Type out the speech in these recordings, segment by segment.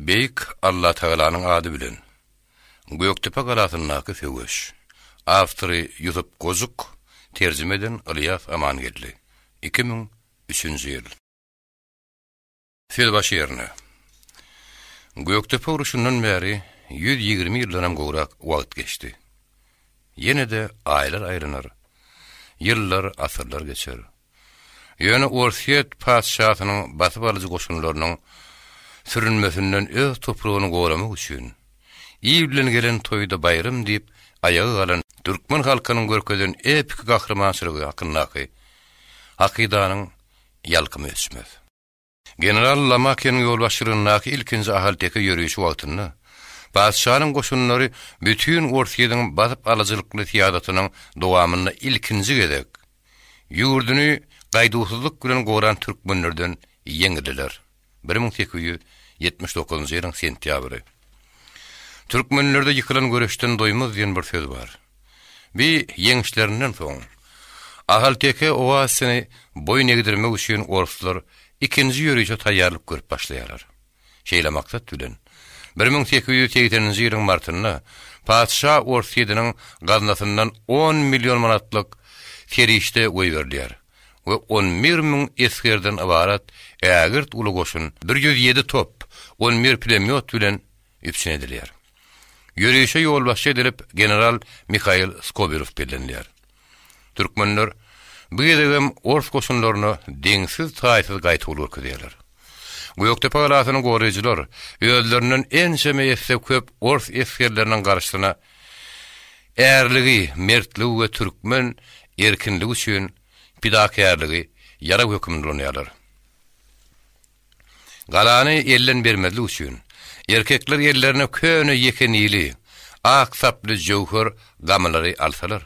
Beyik Allah Teala'nın adı bilen. Göktepe galatynyňky söwüş. Awtory Ýusup Gozuk, terjimeden Ilyas Amangelli. 2003-nji ýyl. Söz başı ýerine. Göktepe uruşundan bäri 120 ýyldan gowrak wagt geçdi. Ýene de aýlar aýranar. Ýyllar, asyrlar geçer. Ýöne Orsiýet padşahynyň batyp alyjy goşunlarynyň sürünmesinden öz topragyny goramak üçin iyi bilen gelen toýda bayrym diýip ayagy galan türkmen halkynyň görkezden epik gahrmançylygy hakyndaky hakydanyň ýalkymy ösmez. General Lamakyň ýolbaşçylygyndaky ilkinji ahalteke ýörüýüşi wagtyny padşahynyň goşunlary bütün Orsiýetyň batyp alyjylykly tiýadatynyň dowamyna ilkinji gedek ýurduny gaýdusuzlyk bilen goran türkmenlerden ýeňdiler. 1879-njy ýylyň sentýabry. Türkmenlerde ýykylan göreşden doýmaz diýen bir söz bar. Bir ýeňişlerinden soň ahalteke owasyny boyun egdirmek üçin oruslar ikinji ýörüýüşe taýýarlyk görüp başlaýarlar. Şeýle maksat bilen 1880-nji ýylyň martyna padşa Orsiýetyň gaznasyndan 10 million manatlyk kerişde goý berdiler. Ve 11.000 eskerden abarat ägirt uly goşun 107 top 11 pulemyot bilen üpsenediler. Ýörüýüşe ýolbaşçy edilip general Mikhail Skobelov bellendiler. Türkmenler bu ýerdem Ors goşunlaryny deňsiz taýsyz gaýtylýar ködiler. Göktepe galatynyň goraýjylar özlerinden ençe meýesip köp Ors eskerleriniň garşysyna ärligi, mertligi we türkmen erkinligi üçin pidakarlygy ýara hökümli bolýarlar. Galany ellen bermezlik üçin erkekler yerlerine köne yekenili, ak saply jowhar gamlary alsalar.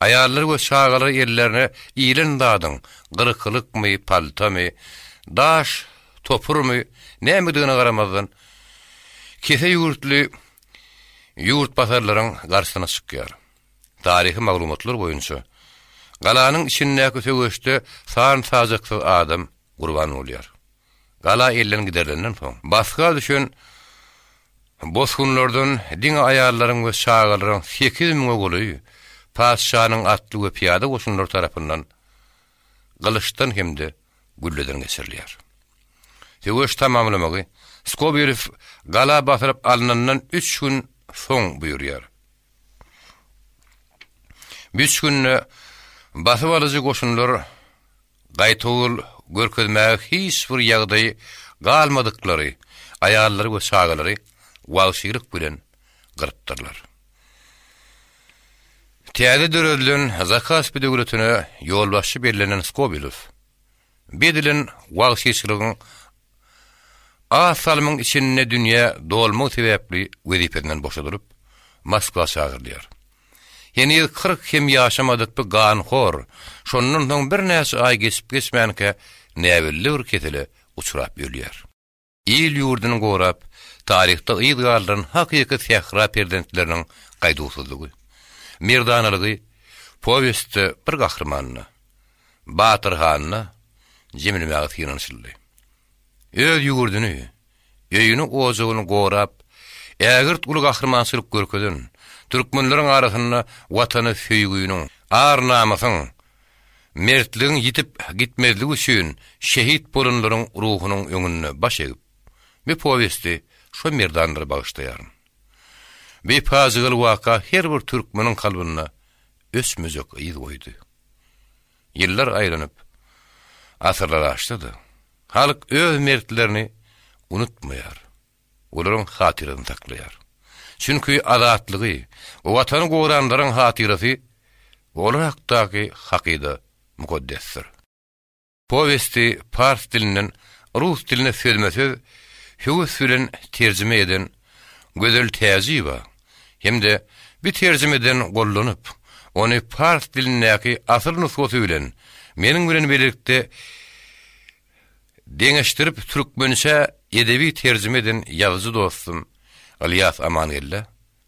Aýallar we şagalar yerlerine iýlen dadyň, gyrkylykmy, paltamy, daş, topurmy, nämediňe garamazdan kese ýurtly ýurt basarlaryň garşysyna çykýar. Taryhy maglumatlar boýunça galanyň içindäki söwüşde san sajaksyz adam gurban bolýar. Gala ellen giderlerinden soň baska düşen bosgunlardan diňe aýallaryň we şagalaryň 8000 goly padşanyň atly we piyada goşunlar tarapyndan gylyçdan hemde gülleden geçirilýär. Söwüş tamamlamagy Skobelov gala basyryp alynandan 3 gün soň buyurýar. 3 günne basyp alyjy goşunlar gaýtygul görkezmäge hiç bir ýagdaý galmadyklary aýallary we şagalary wagşylyk bilen gyrypdyrlar. Täze döredilen Zakasp döwletine ýolbaşçy berlenen Skobelov bedilen wagşylygyň asalmyň içinde dünýä dolmak sebäpli wezipeden boşadyryp Moskwa çagyrdylar. Yeni 40 hem yaşamadık bir ganhor, şondan soň bir näçe ay geçip geçmänke näwelli bir ketile uçurap ýölýär. İl ýurduny gorap, taryhda ýygylarlaryň hakyky sehra perdentläriniň gaýdusuzlygy, merdanalygy, powestde bir gahrmanyny, Batyr hanyny jemlemäge ýynaşyldy. Öz ýurduny, öýüni ojagyny gorap, ägirt uly gahrmançylyk görkezden türkmenleriň arasynda watany söýgüýüniň, ar namasyň, mertligiň ýitip gitmezligi üçin şehit bolanlaryň ruhunyň öňünde baş egip, bir powesti şo merdanlara bagyşlaýar. Bir pazygyl waka her bir türkmeniň kalbyna ösmezek ýyl goýdy. Ýyllar aýranyp, asyrlar aşdydy. Halk öz mertlerini unutmaýar, olaryň hatyryny saklaýar. Çünkü adatlygy, o watany goranlaryň hatyrasy olar hakdaky hakyda mukaddesdir. Powesti fars dilinden rus diline söýmesi, hüwes bilen terjime eden gözel täziba, hemde bir terjimeden gollanyp, ony fars dilindäki asyl nusgasy bilen meniň bilen birlikde deňeşdirip türkmençe edebi terjime eden ýazyjy dostum Ilyas Amangelli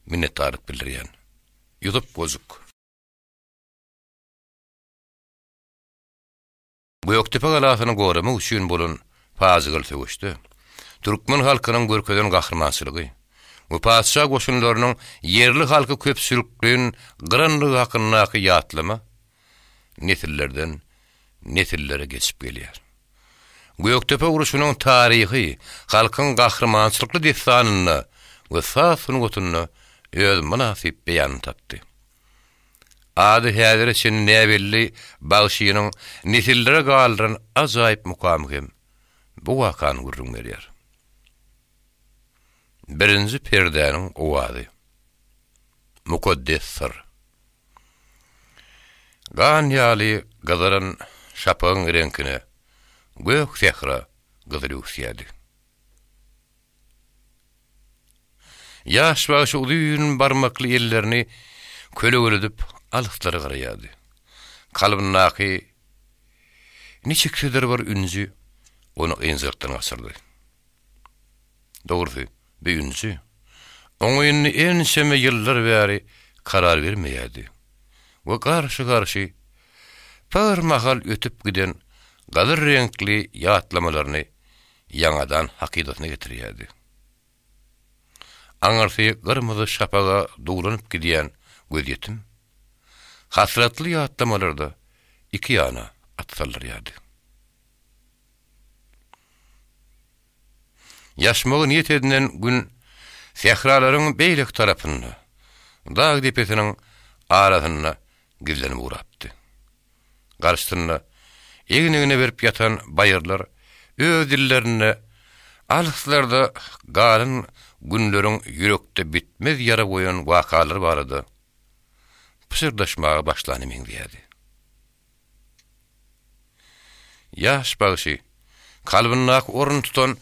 minnetdarlyk bildirýän. Ýusup Gozuk. Göktepe galatyny goramak üçin bolan fazygyl söwüşdi. Türkmen halkynyň görkeden gahrmançylygy, bu padşah goşunlarynyň yerli halky köpçülikliğin gyrynlygy hakyndaky ýatlama nesillerden nesillere geçip gelýär. Göktepe uruşunyň taryhy halkyň gahrmançylykly destanyny we sasyny gotuny öz münasip beýan tapdy. Ady häzir için näbelli bagşynyň nesillere galyran ajaýyp mukamy bu wakany gurrun berýär. Birinji perdenin owady. Mukaddes sır. Gan ýaly gazaran şapyň reňkine gök sehra gyzyry usyady. Ýaş bagşy uzun barmakly ellerini kölegöledip alyklary garaýady. Kalbyndaky niçikdir bir ünji onu enzirtden asyrdy. Dogry, bir ünji. Oňyny enşeme ýyllar bäri karar bermeýärdi. We garşy par mahal ötüp giden gazyr reňkli ýatlamalaryny ýangadan hakykatyna getirýärdi. Aňarsy gyrmyzy şapaga dugulanyp gidýän gözyetim hasratly ýatlamalarda iki ýana atsalarýardy. Yaşmagy niýet edilen gün sehralaryň beýlik tarapynda dag depesiniň arasyna gizlenip urapdy. Garşyna egine berip ýatan baýyrlar öz dillerini alyslarda galyn günleriň ýürekde bitmez ýara goýan wakalar barady. Pysyrdaşmaga başlanyp diýdi. Ýaş bagşy kalbyndaky orun tutan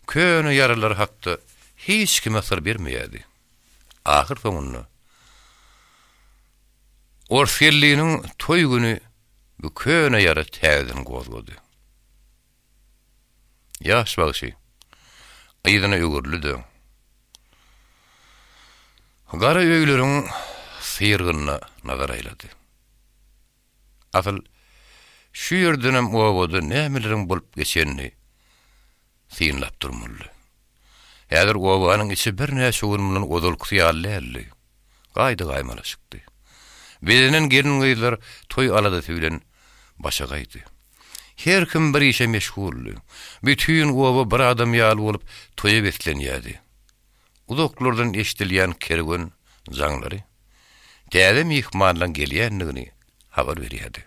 köne yaralar hakda hiç kime sır bermeýärdi. Ahir soňunda Orfelliğinin toy günü bu köne yara täzeden gozlady. Ýaş bagşy aýdyna ögürlüdi. Gara öýleriň syrgyna nazar aýlady. Asyl şu ýerdenem owada nämeleriň bolup geçenini synlap durmaly. Häzir owanyň içi bir näçe urumlaryň odulky ýaly. Gaýdy gaýmalaşykdy. Bedenen gelin gyýlar toy alada süýlen başa gaýdy. Her kim bir işe meşgully. Bütün owa bir adam ýaly bolup toýa beslenýärdi. Uzaklardan eşdilýän kergen jaňlary täze mihmanlaryň gelýändigini habar berýärdi.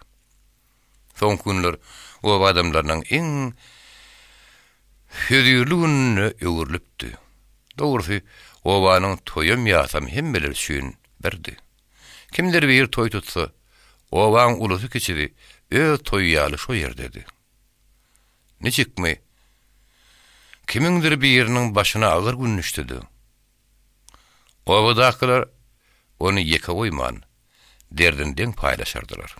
Soň günler owa adamlaryň iň hüdürlüğünü öwürlüpdi. Dogry, owanyň toýum ýasam hemmeler üçin berdi. Kimdir bir toy tutsa, owaň ulusy keçidi, öz toy ýaly şo ýerdedi. Niçikmi? Kimindir bir ýeriniň başyna agyr gün düşdi. Owadakylar onu ýeke oýman, derdinden paýlaşardylar.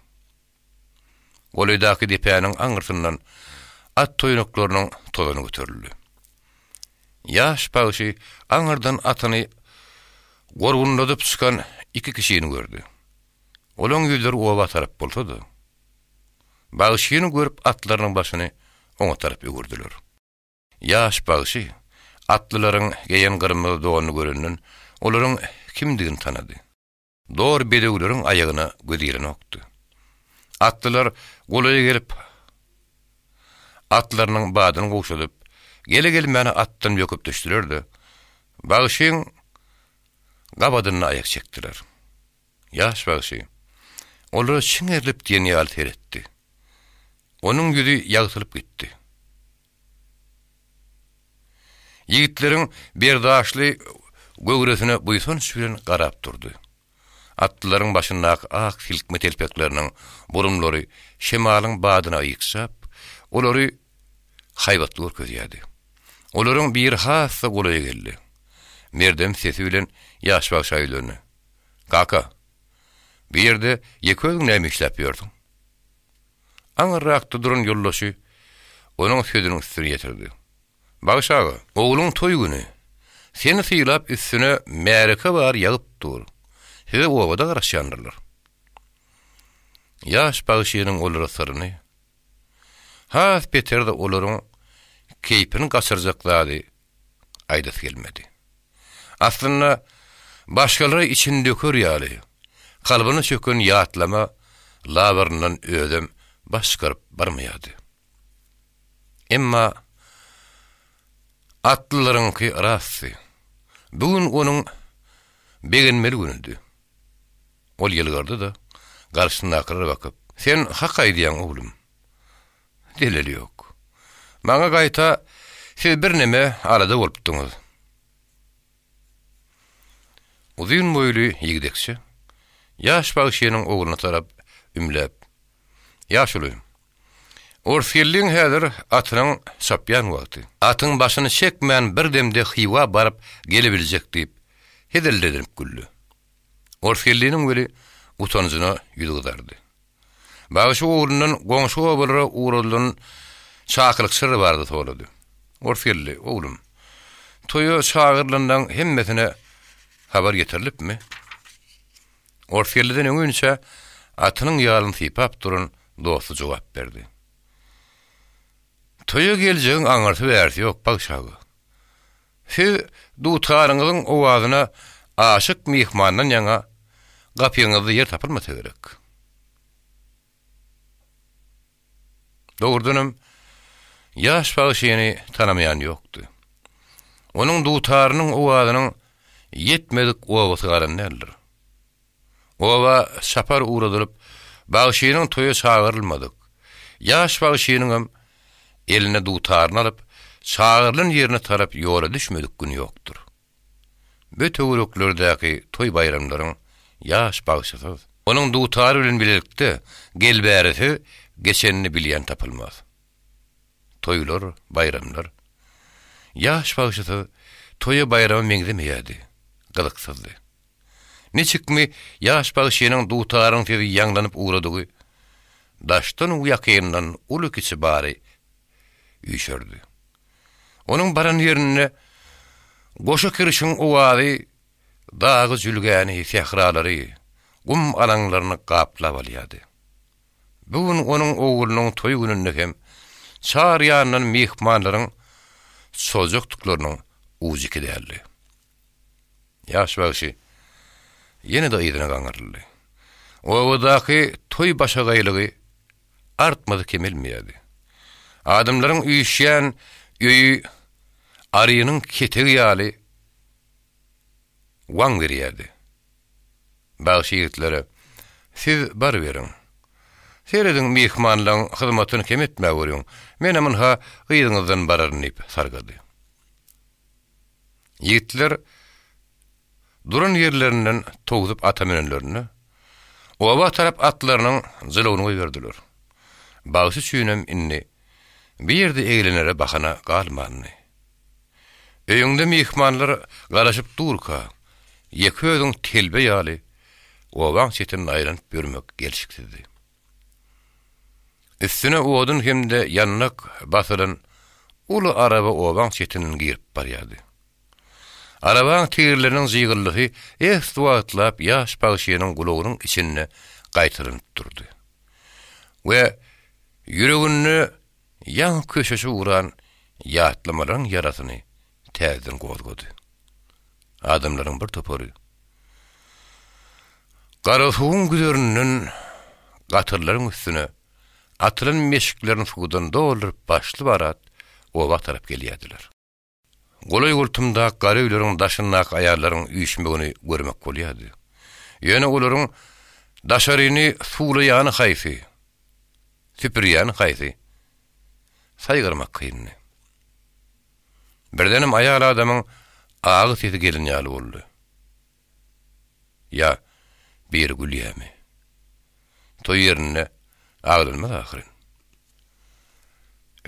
Golýdaky depäniň aňyrsyndan at toýnaklarynyň tozuny göterildi. Ýaş bagşy aňyrdan atyny gorgunladyp çykan iki kişini gördü. Olaň ýüzleri owa tarap bolsady. Bagşyny görüp atlarynyň başyny oňa tarap öwürdiler. Ýaş bagşy atlylaryň geýen gyrmyzy dogany görenden olaryň kimdigini tanady. Dor bedewleriň aýagyna gödýelen okdy. Atlylar golaya gelip atlarynyň badyny goşulyp gele meni atdan ýöküp düşdilerdi. Bagşyň gabadyny aýak çekdiler. Ýaş bagşy olary çiňerlip diýen ýaly teretdi. Onuň ýüzi ýagsylyp gitdi. Ýigitleriň berdaşly göwresine buýsun süýen garap durdy. Atlylaryň başyndaky ak silkme telpekleriniň burumlary şemalyň badyna ýyksap, olary haýbatly görkezýärdi. Olaryň bir hassa golaya geldi. Merdem sesi bilen ýaş bagşy aýlandy. Kaka, bir ýerde ýeköň näme işläp ýördiň? Aňyrakda duran ýoldaşy onuň sözüniň üstüne ýetirdi. Bagşaga, oğluň toy güni. Seni syýlap üstüne märeke bar ýagyp dur. Size owada garaşýandylar. Ýaş bagşynyň olara syryny has beterde olaryň keypini gaçyrjaklady aýdap gelmedi. Aslında başgaları için dökür ýaly. Kalbyny çökün ýatlama labarından ödüm başgarıp barmaýady. Emma atlylaryňky rasty. Bugün onuň begenmeli günüdi. Ol ýylgardy da garşyndakylara bakyp, "Sen hak aýdýan oglum." Delili yok. Maňa gaýta, "Siz bir neme arada bolupdyňyz." Uzun boýly ýigdekçi ýaş bagşynyň ogluny tarap ümläp, "Ýaşulym. Orfilliň häzir atynyň sapýan wagty. Atyň başyny çekmän bir demde hywa baryp gelebiljek" diýip hedildirip güldü. Orfilliň weli utanjyna ýygydardy. Bagşy oglunun goňşy obalara uğradylan çakylyk sırrı bardy solady. Orfilli, oglum, toýa çağırlandan hemmesine habar getirilipmi? Orfilliden öňünçe atynyň ýalyny sypap durun dosty jogap berdi. Toýa geljegiň aňarty berdi ýok bagşagy. Siz dutaryňyzyň owazyna aşyk mihmandan ýaňa gapyňyzda yer tapylmasa gerek. Dogurdunum, ýaş bagşyny tanamayan ýokdy. Onuň dutarynyň owazynyň yetmedik owaty garandyr. Owa şapar uğradylyp bagşynyň toýa çağırylmadyk. Ýaş bagşynyň eline dutaryny alyp çağırılan ýerine tarap ýola düşmedik gün ýokdur. Bötöwreklerdäki toý bayramlaryň ýaş bagşysy onuň dutary bilen bilelikde gelbärisi geçenini bilýän tapylmaz. Toýlar, bayramlar. Ýaş bagşysy toýa bayramy meňzemeýärdi, gyzyksyzdy. Neçikmi ýaş bagşynyň dutaryň tezi ýaňlanyp uğradygy, daşdan uýakyndan uly kiçi bary ýüşerdi. Onuň baran ýerine goşa kirişiň owazy, dagy jülgäni, sehralary, gum alaňlaryny gaplap alýady. Bugün onuň oglunyň toý gününde hem çar ýanyndan mihmanlaryň sozukdyklarynyň uzyky däldi. Ýaş bagşy ýene de ýydyna gaňarly. Owadaky toý başagaýlygy artmady kemelmeýärdi. Adamlaryň üýüşýän öýü arynyň ketegi ýaly waň berýärdi. Bagşy ýigitleri, "Siz bar beriň. Seredin mihmanlaryň hyzmatyny kem etmäge görüň. Men hemen ha gyýdyňyzdan bararyn" diýip sargady. Ýigitler duran ýerlerinden toguzup ata menenlerini, owa tarap atlarynyň zylawyny goýberdiler. Bagşy çüýnem inni bir ýerde eýlenere bakana galmandy. Öýüňde mihmanlar garaşyp durka, ýeközüň telbe ýaly owaň çetini aýranyp görmek gelşikdi. Üstüne owadyn hemde ýannak basylan uly araba owaň çetini girip barýardy. Arabaň teýirleriniň zygylygy ehtuatlap ýaş bagşynyň gulagynyň içine gaýtyryp durdy. We ýüregini ýan köşesi uran ýatlamaryň yarasyny täzeden gozgody. Adamlaryň bir topary garasyň güzeriniň gatyrlaryň üstüne atylan meşiklerini suwdan doldurup başly barat owa tarap gelýärdiler. Golay gultumda gary öýleriň daşyndak aýarlaryň üýüşmegini görmek bolýardy. Ýöne olaryň daşaryny suwlaýany haýsy, süpürýän haýsy saýgyrmak kynny. Birdenim aýal adamyň agy sesi gelin ýaly boldy. Ya bir gülýämi? Toý ýerine agdylmaz ahyryn.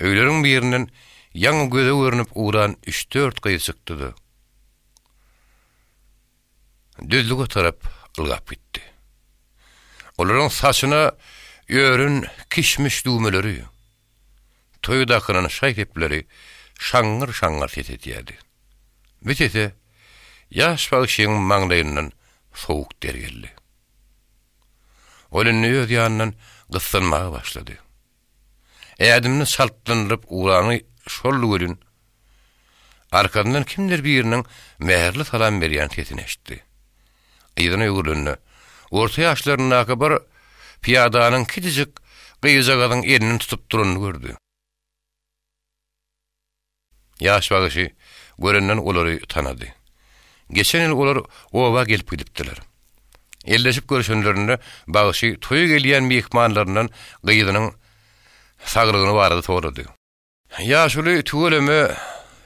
Öýleriň birinden ýaňy göze görünip uğran 3-4 gyýy çykdy. Düzlüge tarap ılgap gitdi. Olaryň saçyna ýörün kişmiş düwmeleri, toýdakynyň şaýkepleri şaňgyr-şaňgyr ses edýärdi. Bitese ýaş bagşynyň maňdaýyndan sowuk dergeldi. Olyny öz ýanyndan gyssanmaga başlady. Ädimni saltlandyryp uğrany şol görün. Arkadan kimdir birinin meherli salam berýän sesini eşitdi. Ýygyny ýugurlyny, orta ýaşlaryny akabar piyadanyň kitijik gyýjagadyň elini tutup duranyny gördü. Ýaş bagyşy görenden olary tanady. Geçen ýyl olar oba gelip gidipdiler. Elleşip görüşenlerinde bagyşy toýa gelýän mehmanlarynyň gyýdynyň sagrygyny barady sorady. Ýaşuly tügeleme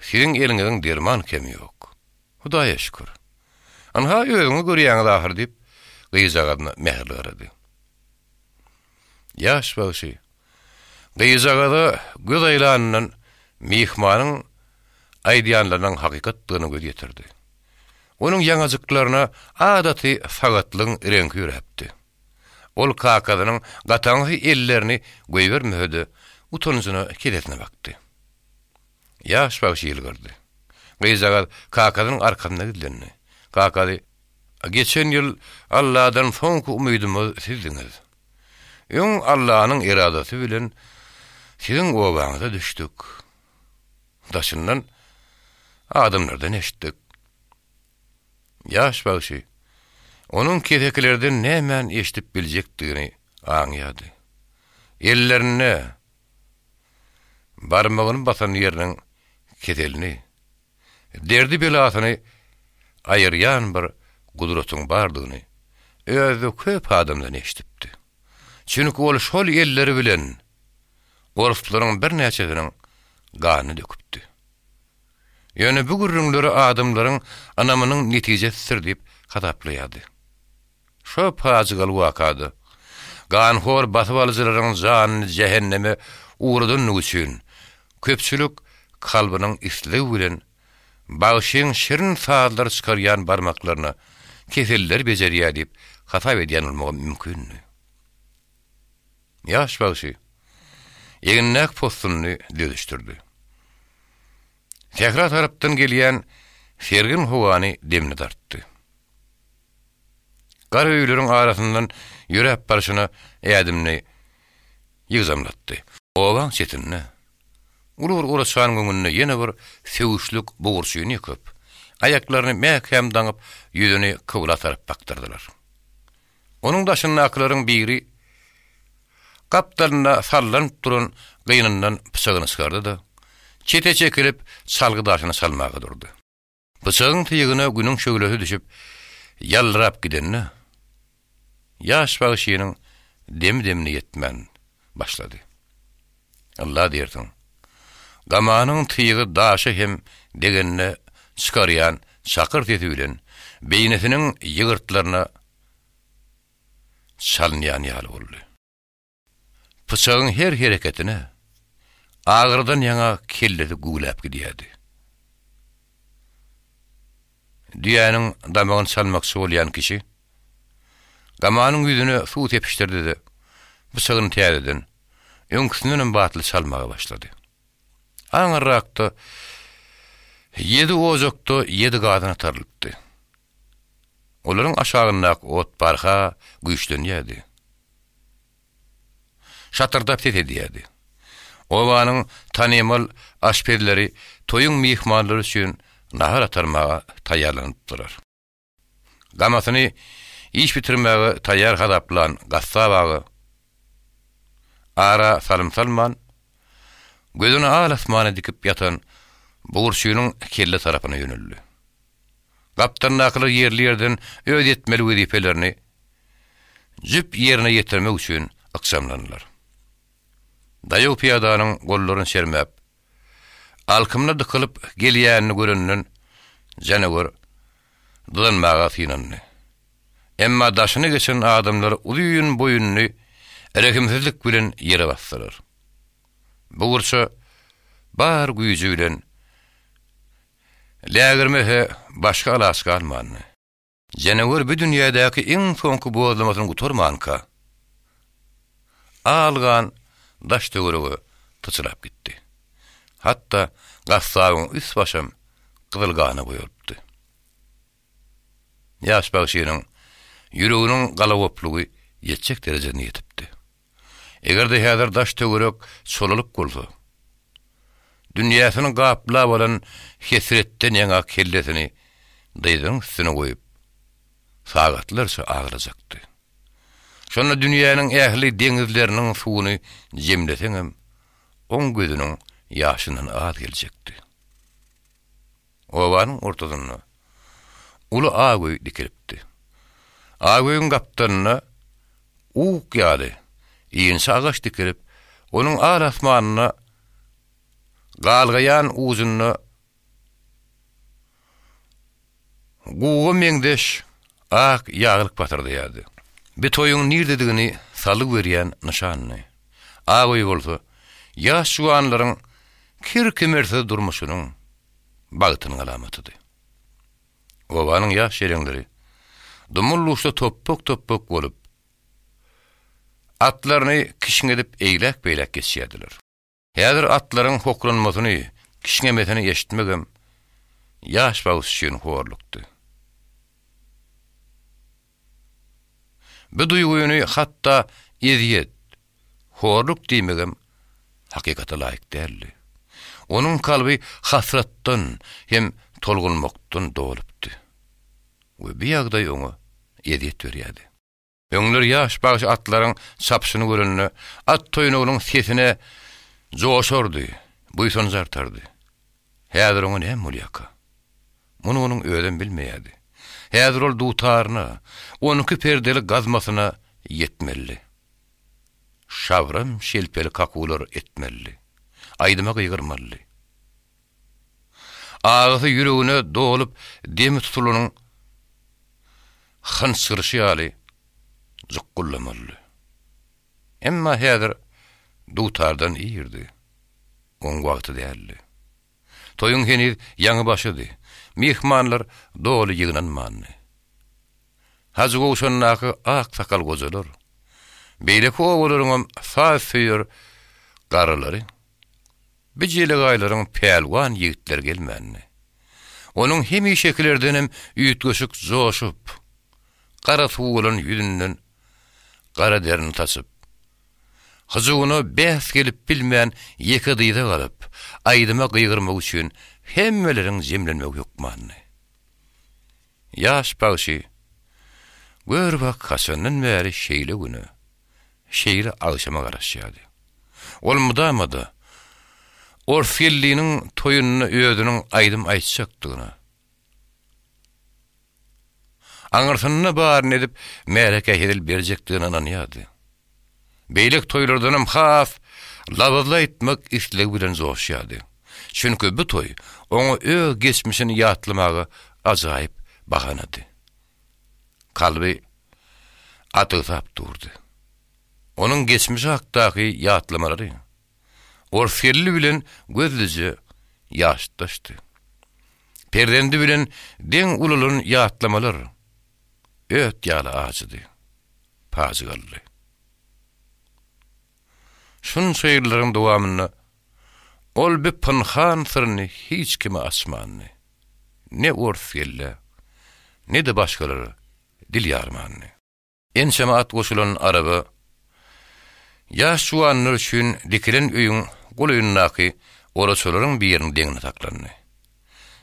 siziň eliňiziň derman kemi ýok. Hudaýa şükür. Anha ýöňi görýäňiz ahir diýip gyýjagadyna meherli garady. Ýaş bagyşy gyýjagada göz aýlanynyň mehmanyň aýdýanlarynyň hakykatlygyny göz ýetirdi. Onuň ýaňajyklaryna adaty fagatlyň rengi ýöräpdi. Ol kakadanyň gataňy ellerini göýbermedi, utanjyna kedetine bakdy. Ýaş bagyşy ýylgyrdy. Gyýjagad kakadanyň arkandan gidildi. Kakady, geçen ýyl Allahdan soňky umydymy sizdiňiz. Ýöň Allahyň iradasy bilen siziň obaňyza düşdük. Daşyndan adamlardan eşitdik. Ýaş bagyşy onuň kedeklerden nämen eşitip biljekdigini aňýady. Ellerine barmagyny basan ýeriniň kedelini, derdi belasyny aýyrýan bir gudratyň bardygyny özü köp adamdan eşitipdi. Çünki ol şol elleri bilen gorplaryň bir näçesiniň gany döküpdi. Ýöne bu gürrüňleri adamlaryň anamynyň netijesidir diýip hadaplaýady. Şo paýagal wakady. Ganhor basyp alyjylaryň janyny jehenneme uğradan üçin köpçülük kalbynyň islew bilen bagyşyň şirin saatlar çykarýan barmaklaryna keseller bejerýär diýip hasap edýän bolmagy mümkin. Ýaş bagyşy ýeňnek postuny dödüşdirdi. Tekrar tarapdan gelýän sergin howany demni dartdy. Gara öýleriň arasyndan ýörep barşyna ädimni ýygzamlatdy. Owaň çetinne. Ulur uraşan göňünde ýene bir sevişlik bugurşyny ýöküp, aýaklaryny mäkem daňyp ýüzüni kıwla tarap baktyrdylar. Onuň daşynyň aklaryň biri kapdalyna sallanyp duran gyýnyndan pysagyny çykardy da çete çekilip salgy daşyny salmaga durdy. Pysagyň tyýygyna günüň şöglesi düşüp ýalrap gidenni ýaş bagyşynyň demdemini ýetmän başlady. Allah diýerdiň. Gamanyň tyýygy daşy hem degenni çykarýan çakyr sesi bilen beýnesiniň ýygyrtlaryna çalynýan ýaly boldy. Pysagyň her hereketine ağırdan ýaňa kellesi gulap gidýärdi. Diýäniň damagyny çalmakçy bolýan kişi gamanyň ýüzüne suw tepişdirdi de pysagyny täzeden öňküsinden batly çalmaga başlady. Aňyrakda 7 ozokda 7 gadyna tarlypdy. Olaryň aşagynda ot barha güýçlenýärdi. Şatardap edýärdi. Owanyň tanymal aşpedleri toýuň mehmanlary üçin nahar atarmaga taýýarlanypdylar. Gamasyny iş bitirmäge taýýar hadaplan gassabagy ara salym-salman gözüni alasmana dikip ýatan bugurşynyň kelle tarapyna ýöneldi. Gaptarnakly ýerli ýerden öz etmeli wezipelerini jüp ýerine ýetirmek üçin akşamlandylar. Daýaw piyadanyň gollaryny şermäp, alkymna dykylyp gelýänini görenden janagor dylanmaga synandy. Emma daşyny geçen adamlar ulyň boyunny erekimsizlik bilen ýere basdylar. Bugurça bar güýji bilen lägermese başga alaska almandy. Janagor bu dünýädäki iň soňky bozlamasyny gutarmanka. Algan daş töweregi tyczylap gitdi. Hatta gassagyň üst başam gyzylgany boýulypdy. Ýaş bagyşynyň ýüreginiň galawaplygy ýetjek derejede ýetipdi. Egerde häzir daş töwerek solalyp bolsa, Dünýäsyny gaplap bolan hesretden ýaňa kellesini dyzyň üstüne goýup sagatlarça agrajakdy. Şonda dünýäniň ähli deňizleriniň suwuny jemleseňem oň gözüniň ýaşyndan az geljekdi. Owanyň ortasyna uly agoý dikilipdi. Agoýyň gapdaryna uq ýaly ýynşy agaç dikilip, onuň ar asmanyna galgayan uzuny gugu meňdeş ak ýaglyk batyrdy ýaly. Bir toyuň nirdedigini salyp berýän nişany. Agoý bolsa, ýaş şuanlaryň kirkimerse durmuşynyň bagtynyň alamatydy. Owanyň ýaş şereňleri dumulluşda toppok bolup atlaryny kişiňedip eýlek-beýlek geçýärdiler. Häzir atlaryň hokranmasyny, kişiňemetini eşitmegem ýaş bagysyn horlukdy. Bu duýguny hatda eziyet, horluk diýmegem hakykata laýyk däldi. Onuň kalby hasratdan hem tolgunmakdan dolupdy. We bir ýagdaý oňa eziyet berýärdi. Öňler ýaş bagyş atlaryň çapşyny görenine, at toýunynyň sesine joşordy, buýsany zartardy. Häzir oňa näme bolýaka? Muny onuň öýden bilmeýärdi. Häzir ol dutaryna, onuňky perdeli gazmasyna ýetmeli. Şawram şelpeli kakular etmeli. Aýdyma gyýgyrmaly. Ağzı ýüregine dolup demi tutulunyň hınçyrşy ýaly zukkullamaly. Emma häzir dutardan iýirdi. Oň wagty däldi. Toyuň heniz ýaňy başydy. Mihmanlar dolu ýygnanmandy. Hacı goşannaky ak sakal gozalar. Beýle kowalaryň saz süýür garalary. Bijeli gaýlaryň pelwan ýigitler gelmänni. Onuň hemi şekillerdenem üýtgeşik joşup, gara suwulan ýüzünden gara derini tasyp, hyzygyny bäs gelip bilmän ýeke dyýda galyp, aýdyma gyýgyrmak üçin hemmeleriň jemlenmek ýokmandy. Ýaş bagyşy gör bak Hasan'ın bäri şeýle güni, şeýle agşama garaşýardy. Ol mudamada Orfelliniň toýunyny öýüdüniň aýdym aýtjakdygyna, aňyrsyny baryn edip mereke edil berjekdigine ananýardy. Beýlek toýlardanam has labadla etmek isleg bilen zoşýardy. Çünki bu toy oňa öz geçmişini ýatlamagy ajaýyp bahanady. Kalby atyzap durdy. Onuň geçmişi hakdaky ýatlamalary Orfelli bilen gözlüji ýaşdaşdy. Perdendi bilen deň ululun ýatlamalar öt ýaly ajydy. Pazygaldy. Şun şeýlerin dowamyny ol bir pynhan sirni hiç kime açmandy. Ne Orfelle, ne de başgalary dil ýarmandy. En şemaat goşulan araba ýaş şuanlar üçin dikilen öýüň golaýyndaky oraçolaryň bir ýerine deňine taklandy.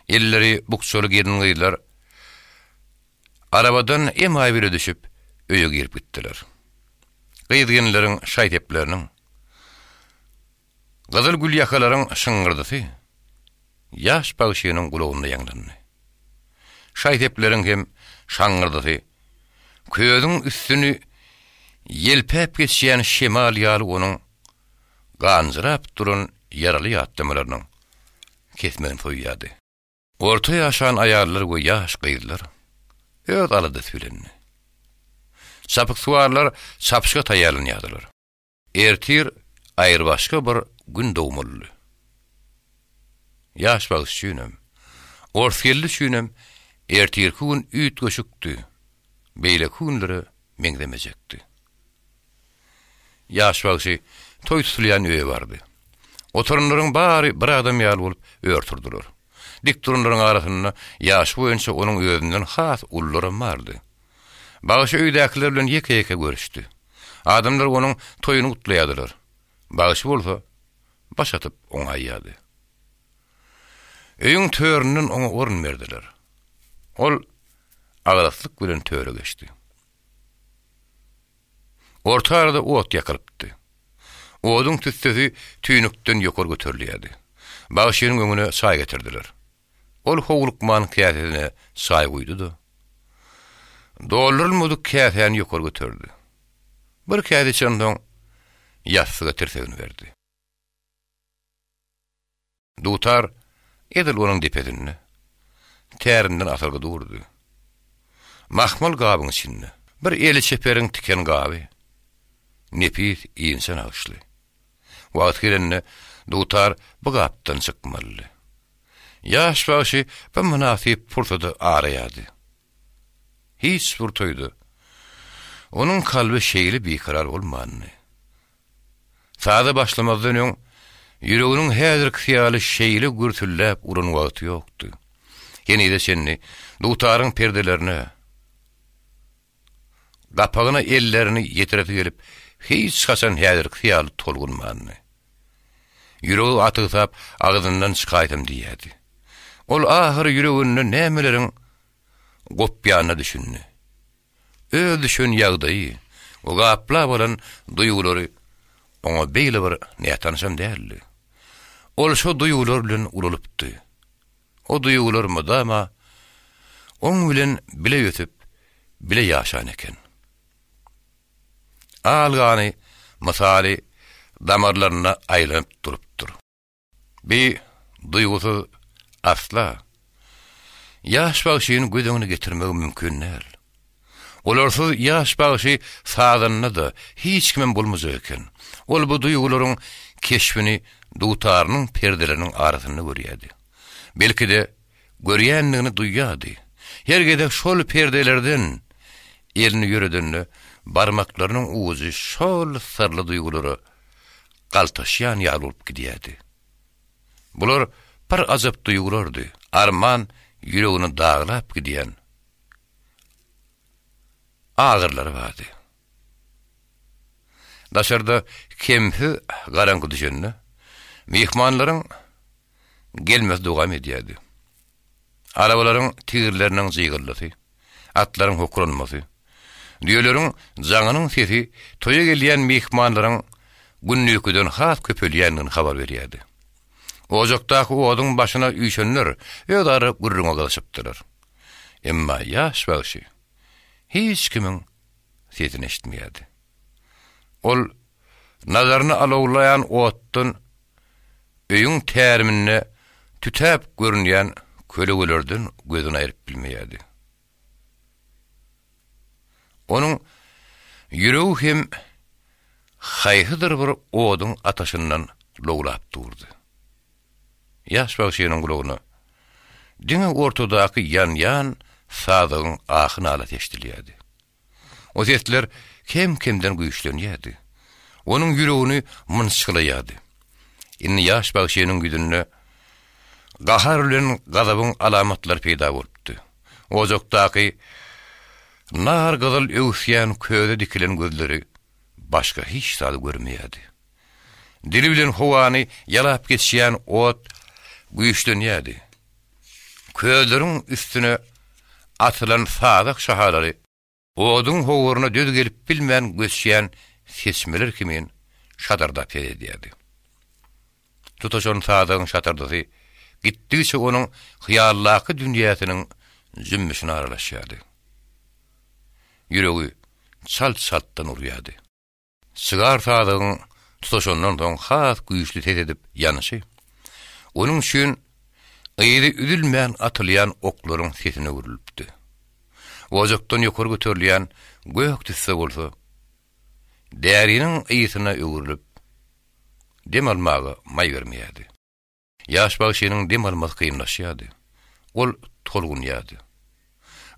Elleri bukçoly geringylar arabadan emaýbire düşüp öýe girip gitdiler. Gyýdgenleriň şaýtepleriniň gazyl gül ýakalaryň şyňgyrdy. Ýaş bagyşynyň gulagyna ýanglandy. Şaýtepleriň hem şaňgyrdy. Köýüň üstüni yelpep geçýän şemal ýaly onuň ganjyrap duran ýaraly ýatdymalarynyň kesmegini soýýardy. Orta ýaşan aýallar we ýaş gyzlar öýt alady süýlendi. Sapyk suwarlar sapşyga taýýarlanýardylar. Ertir aýyrbaşka bir gün dowmaly. Ýaş bagyşynym, Orfelli şünem ertir gün üýtgeşikdi. Beýle günleri meňdemejekdi. Ýaş bagyşy toý tutulýan öýe bardy. Oturunlaryň bary bir adam ýaly bolup öýrturdylar. Dik durunlaryň arasynda ýaş boýunça onuň öýünden has ullary bardy. Bagyşy öýdäkiler bilen ýeke-ýeke görüşdi. Adamlar onuň toýuny gutlaýardylar. Bagyşy bolsa baş atyp oňaýýardy. Öýüň töründen oňa orun berdiler. Ol agyrlyk bilen töre geçdi. Orta arada ot ýakylypdy. Oduň tüssesi tüýnükden ýokary göterilýärdi. Bagşynyň öňüne çay getirdiler. Ol howlukman käsesine çay guýdy-da. Doldurulmadyk käseni ýokary göterdi. Bir käse çandan ýassyga tirsegini berdi. Dutar edil onun dipedini. Tärinden asarga durdu. Mahmal gabyň içinde bir eli çeperiň tiken gaby. Nepis insan agşly. Wagt gelende dutar bu gapdan çykmaly. Ýaş bagşy bu münasip pursada araýady. Hiç furtoydu. Onun kalbi şeýli bikarar bolmany. Sada başlamazdan öň ýüreginiň häzirki hyýaly şeýli gürtüllep urun wagty ýokdy. Ýene-de senni dutaryň perdelerini, gapagyna ellerini ýetirip gelip, hiç hasan häzirki hyýaly tolgunmany. Ýüregi atygsap, agzyndan çykaýdym diýýärdi. Ol ahyry ýüreginde nämeleriň gopýanyna düşündi. Öz düşün ýagdaýy, o gapla bolan duýgulary oňa beýle bir nätanşam däldi. Ol şo duýgular bilen ululypdy. O duýgular madama oň bilen bile ýötüp, bile ýaşan eken. Algany masaly damarlaryna aýlanyp durupdyr. Bir duýgusy asla ýaş bagşyny gödüňe getirmek mümkin näl. Olarsız ýaş bagşy sadanyna da hiç kimen bolmazak eken. Ol bu duýgularyň keşfini dutarynyň perdeleriniň arasynda görýärdi. Belki de görýänligini duýýardy. Hergede şol perdelerden elini ýöredende barmaklarynyň uwuzy şol sırly duýgulary galtaşýan ýalyp gidýärdi. Bular bir azap duýgulardy. Arman ýüregini daglap gidýän ağırları vardı. Daşarda kemhi garanqı düşenni, mihmanlaryň gelmez dogam edýärdi. Arabalaryň tigirleriniň zygyrlysy, atlaryň hokranmasy, diýerleriň jaňynyň sesi toýa gelýän mihmanlaryň günnükden has köpelýändigini habar berýärdi. Ojokdaky oduň başyna üýşenler ýa-da gurrunga galyşypdylar. Emma ýaş bagşy hiç kimin sesini eşitmeýärdi. Ol nazaryny alawlayan otdan öýüň tärimine tütäp görünýän kölegelerden gözüni aýryp bilmeýärdi. Onuň ýüregi hem haýhydyr bir oduň ataşyndan lowlap durdy. Ýaş bagşynyň gulagyna diňe ortadaky ýan-ýan sadygyň ahyny alat eşdilýärdi. O sesler kim-kimden güýçlenýärdi. Onuň ýüregini mınçyklaýardy. Indi ýaş bagşynyň güdünde gahar bilen gazabyň alamatlary peýda bolupdy. Ojokdaky nar gazyl öwsýän köze dikilen gözleri başga hiç sady görmeýärdi. Dili bilen howany ýalap geçýän ot güýçlenýärdi. Közleriň üstüne atılan sadak şahalary oduň howaryna düz gelip bilmän göçýän sesmeler kimin şatarda edýärdi. Tutaşan sadagyň şatardasy gitdiçe onuň hyýallaky dünýäsiniň zümmisine aralaşýardy. Ýüregi çalt-çaltdan urýardy. Sigar sadagyň tutaşandan soň has güýçli ses edip ýanyşy. Onuň üçin ýeri üdülmän atylýan oklaryň sesine urulypdy. Ojokdan ýokary göterilýän gök tüsse bolsa, däriniň ýysyna öwrülip dem almagy may bermeýärdi. Ýaş bagşynyň dem almagy kynlaşýardy. Ol tolgunýardy.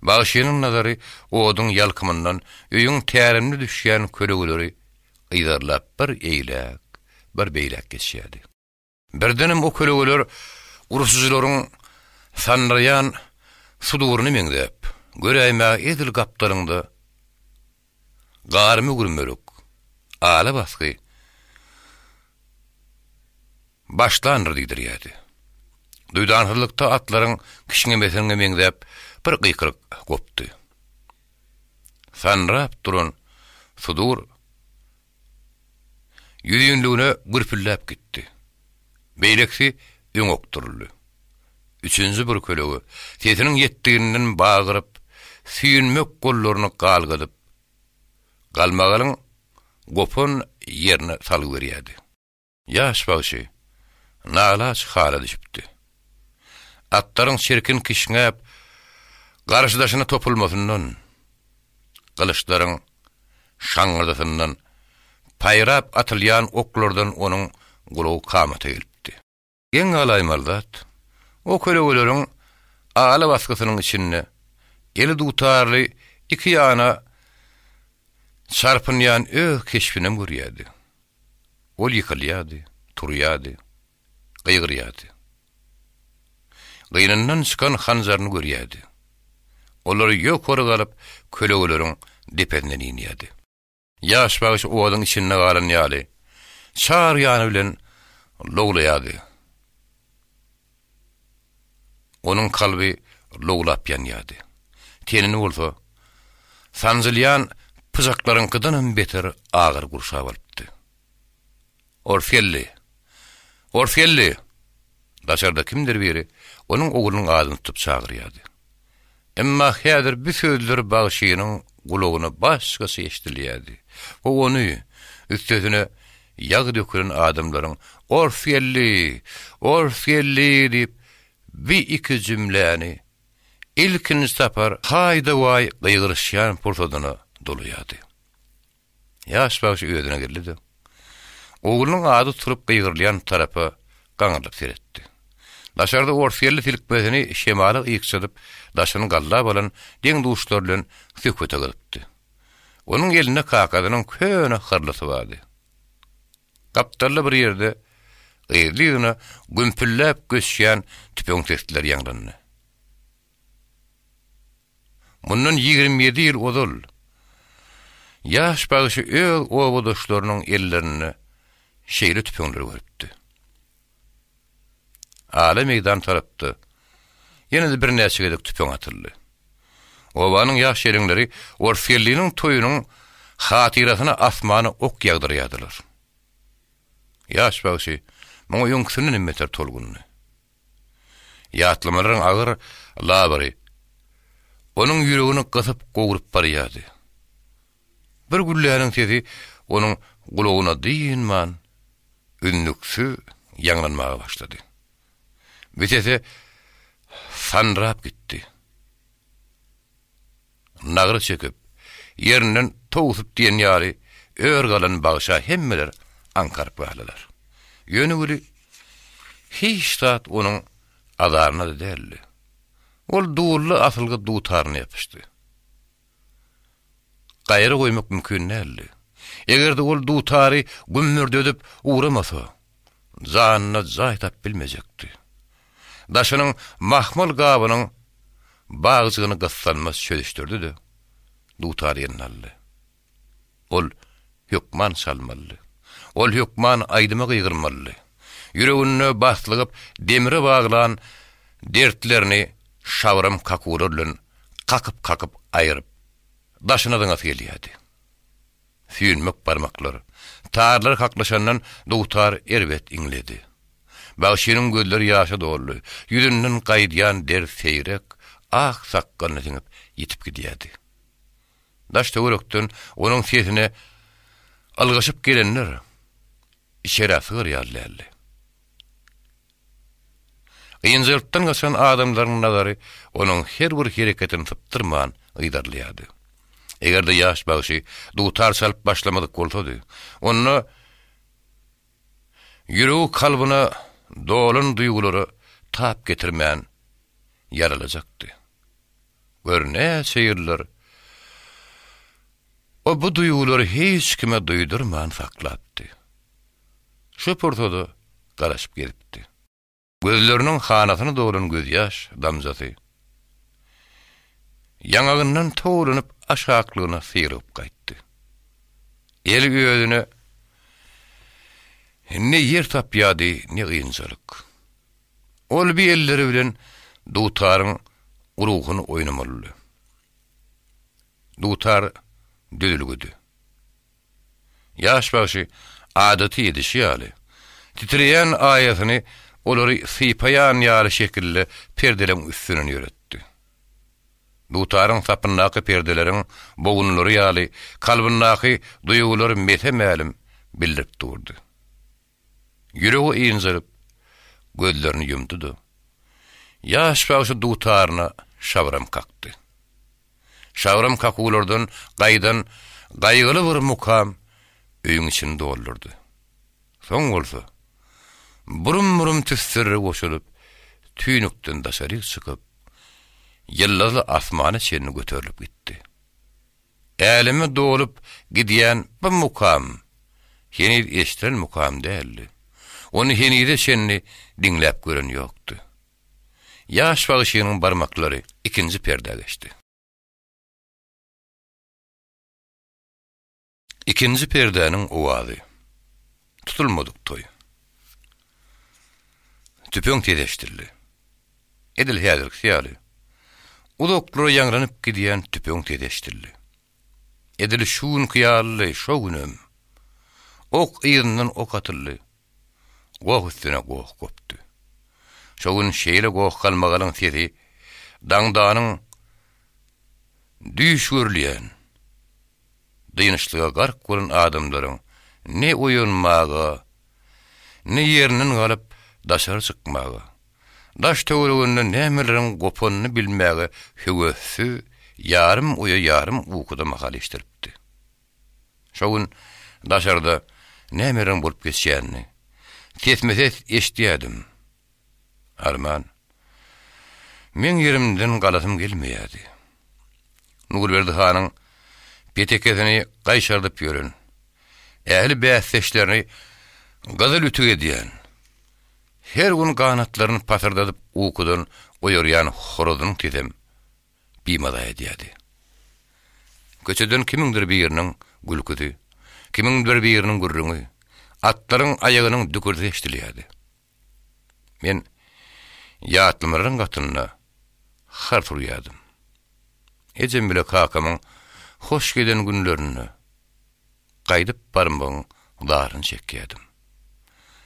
Bagşynyň nazary oduň ýalkymyndan öýüň tärimli düşýän kölegeleri ýydarlap bir eýlek, bir beýlek geçýärdi. Birdenem o kölegeler urusujylaryň sanrayan suduruny meňdep, göräýmä edil gaplarynda garmy gürmerok, ala basky başlanır diýdirýärdi. Duydansızlykda atlaryň kişiňe meňdep bir gıýkyryk gopdy. Sanrap duran sudur ýüýünlüğüne gürpüllep gitdi. Beýleksi öňokturly. Üçüncü bir kölegi tetiniň ýetdiginden bagyryp, süýünmek gollaryny galgadyp, galmagalyň gopun ýerine salyp berýärdi. Ýaş bagy nalaç hala düşüpdi. Atlaryň çirkin kişnäp, garşydaşyna topulmasyndan, kılıçlaryň şaňgyrdasyndan, paýrap atylýan oklardan onuň gulagy kamaty gelipdi. Geň alaýmaldat, o kölegelerin ala baskısynyň içinde eli dutarly iki ýana çarpynýan öz keşfine görýärdi. Ol ýykylýardy, turýardy, gıýgyrýardy. Gynyndan çykan hanjaryny görýärdi. Olary ýokary galyp kölegelerin dependen inýärdi. Ýaş bagy owadyň içinde galan ýaly çar ýany bilen loglaýardy. Onun kalbi lowlap ýanýardy. Tenini bolsa sanjylýan pyjaklaryň kydanam beter agyr gurşap alypdy. Orfelli. Daşarda kimdir biri onun oğlunun adyny tutup çagyrýardy. Emma häzir bir sözleri bagşynyň gulagyna başgasy eşdilýärdi. O onu üstüne ýag dökülen adamlaryň Orfelli diýip bir iki cümleni ilkini sapar hayda vay gıygırışyan portodunu doluyadı. Yaş başı ödüne geldi. Oğlunun adı turup gıygırlayan tarafı gaňylyp seretdi. Daşarda Orfelli tilkmesini şemaly ýyksadyp, daşyny gallap alan deň duşlar bilen söküte gylypdy. Onuň eline kakadynyň köne hyrlysy bardy. Kaptarly bir ýerde Eýlýüne gümpüllep göçýän tüpeň testler ýaňlandy. Mundan 27 ýyl ozal. Ýaş bagy öz owadoşlarynyň ellerini şeýle tüpeňleri görüpdi. Ala meýdan tarapdy. Ýene-de bir näçe gedek tüpeň atyldy. Owanyň ýaş şeriňleri Orfelliň toýunyň hatirasyna asmany ok ýagdyrýardylar. Ýaş bagy Moňa ýöňküsini nimmeter tolgunny. Ýatlamaryň agyr labary onuň ýüregini gysyp gogurup barýardy. Bir gülläniň sesi onuň gulagyna diýinman ünnüksü ýanglanmaga başlady. Bitese sanrap gitdi. Nagry çekip ýerinden togusup diýen ýaly ör galan bagşa hemmeler ankaryp bahlalar. Ýönügüli hiç saat onuň adarına da däldi. Ol duurly asylgy dutaryny ýapyşdy. Gaýry goýmak mümkin däldi. Egerde ol dutary gümmürde edip uğramasa, zanyna zaý tap bilmejekdi. Daşynyň mahmul gabynyň bagjygyny gyssanmas çödüşdirdi-de, dutary ýerine aldy. Ol hükman salmaly. Ol hükman aýdyma gıygırmaly. Ýüregine baslygyp demire baglan dertlerini şawram kakury bilen kakyp aýryp daşyna daňat gelýärdi. Süýünmek barmaklary, tarlar haklaşandan dutar erbet ingledi. Bagşynyň gözleri ýaşa doldy. Ýüzünden gaýdýan der seýrek, ak sakkalyny diňip ýitip gidýärdi. Daş töwerekden onuň sesine algaşyp gelenler işerasy görýärlerdi. Ýynjyrtdan gaçan adamlaryň nazary onuň her bir hereketini typdyrman ýydarlýardy. Egerde ýaş bagy dutar salyp başlamadyk bolsady, onu ýüregi kalbyna dolan duýgulary tap getirmän yaralajakdy. Görne şeýirler o bu duýgulary hiç kime duýdurman saklatdy. Şu portada garaşyp gelipdi. Gözlerinin hanasyny dolan göz ýaş damjasy. Ýangagyndan toğranyp aşaklygyna syrýyp gaýtdy. El göýüne ne yer tapýady, ne gynçylyk. Ol bir elleri bilen Dutarın ruhunu oynamalı. Dutar dölgüdü. Yaş başı adeti yedişi ýaly. Titreyen ayetini olary sypayan ýaly şekilde perdeleň üstüne ýöretdi. Dutarın sapyndaky perdeleriň bogunlary ýaly kalbyndaky duýgulary metemälim bildirip durdy. Ýüregi ýynjyryp gözlerini ýumdy. Yaş başı Dutarına şabram kakdy. Şabram kakulardan gaýdan gaýgyly bir mukam öýüň içinde olurdy. Soň bolsa burum tüssürre goşulyp tüýnükden daşary çykyp ýyllaly asmana çenini göterilip gitdi. Älimi dolup gidýän bu mukam henir eşitilen mukam däldi. Onu henide çenini dinläp gören ýokdy. Yaş bagışynyň barmaklary ikinji perde geçdi. İkinji perdenin owazy. Tutulmadyk toy. Tüpüň tedeşdirli. Edil häzirki ýaly. Udoklary ýangranyp gidýän tüpüň tedeşdirli. Edil şuun kıyarlı, şo günüm. Ok ýygynyň ok atyldy. Goh üstüne goh kopdy. Şo gün şeýle goh kalmagalyň sesi daňdanyň düşürlýän dyňyşlyga gark bolan adamlaryň ne oýunmaga, ne ýeriniň galyp daşary çykmaga, daş töwereginde nämelerin gopanyny bilmäge höwesi ýarym oýa ýarym ukuda mahal iştiripdi. Şo gün daşarda nämelerin bolup geçýänini kesmesiz eşdiýädim. Arman, men yerimden galasym gelmeýärdi. Nurberdi hanyň petekesini gaýşardyp ýören, ähli bäsleşlerini gazyl ütüg edýän, her gün ganatlaryny pasardadyp ukudan oýarýan horozyň tizem bimada edýärdi. Köçeden kimingdir bir ýeriniň gülküdi, kimingdir bir ýeriniň gürrüňi, atlaryň aýagynyň dükürdi eşdilýärdi. Men ýatlymlaryň gatyna har turýardym. Ejem bile kakamyň hoş gelen günlerini gaýdyp barmagyň daryny çekýärdim.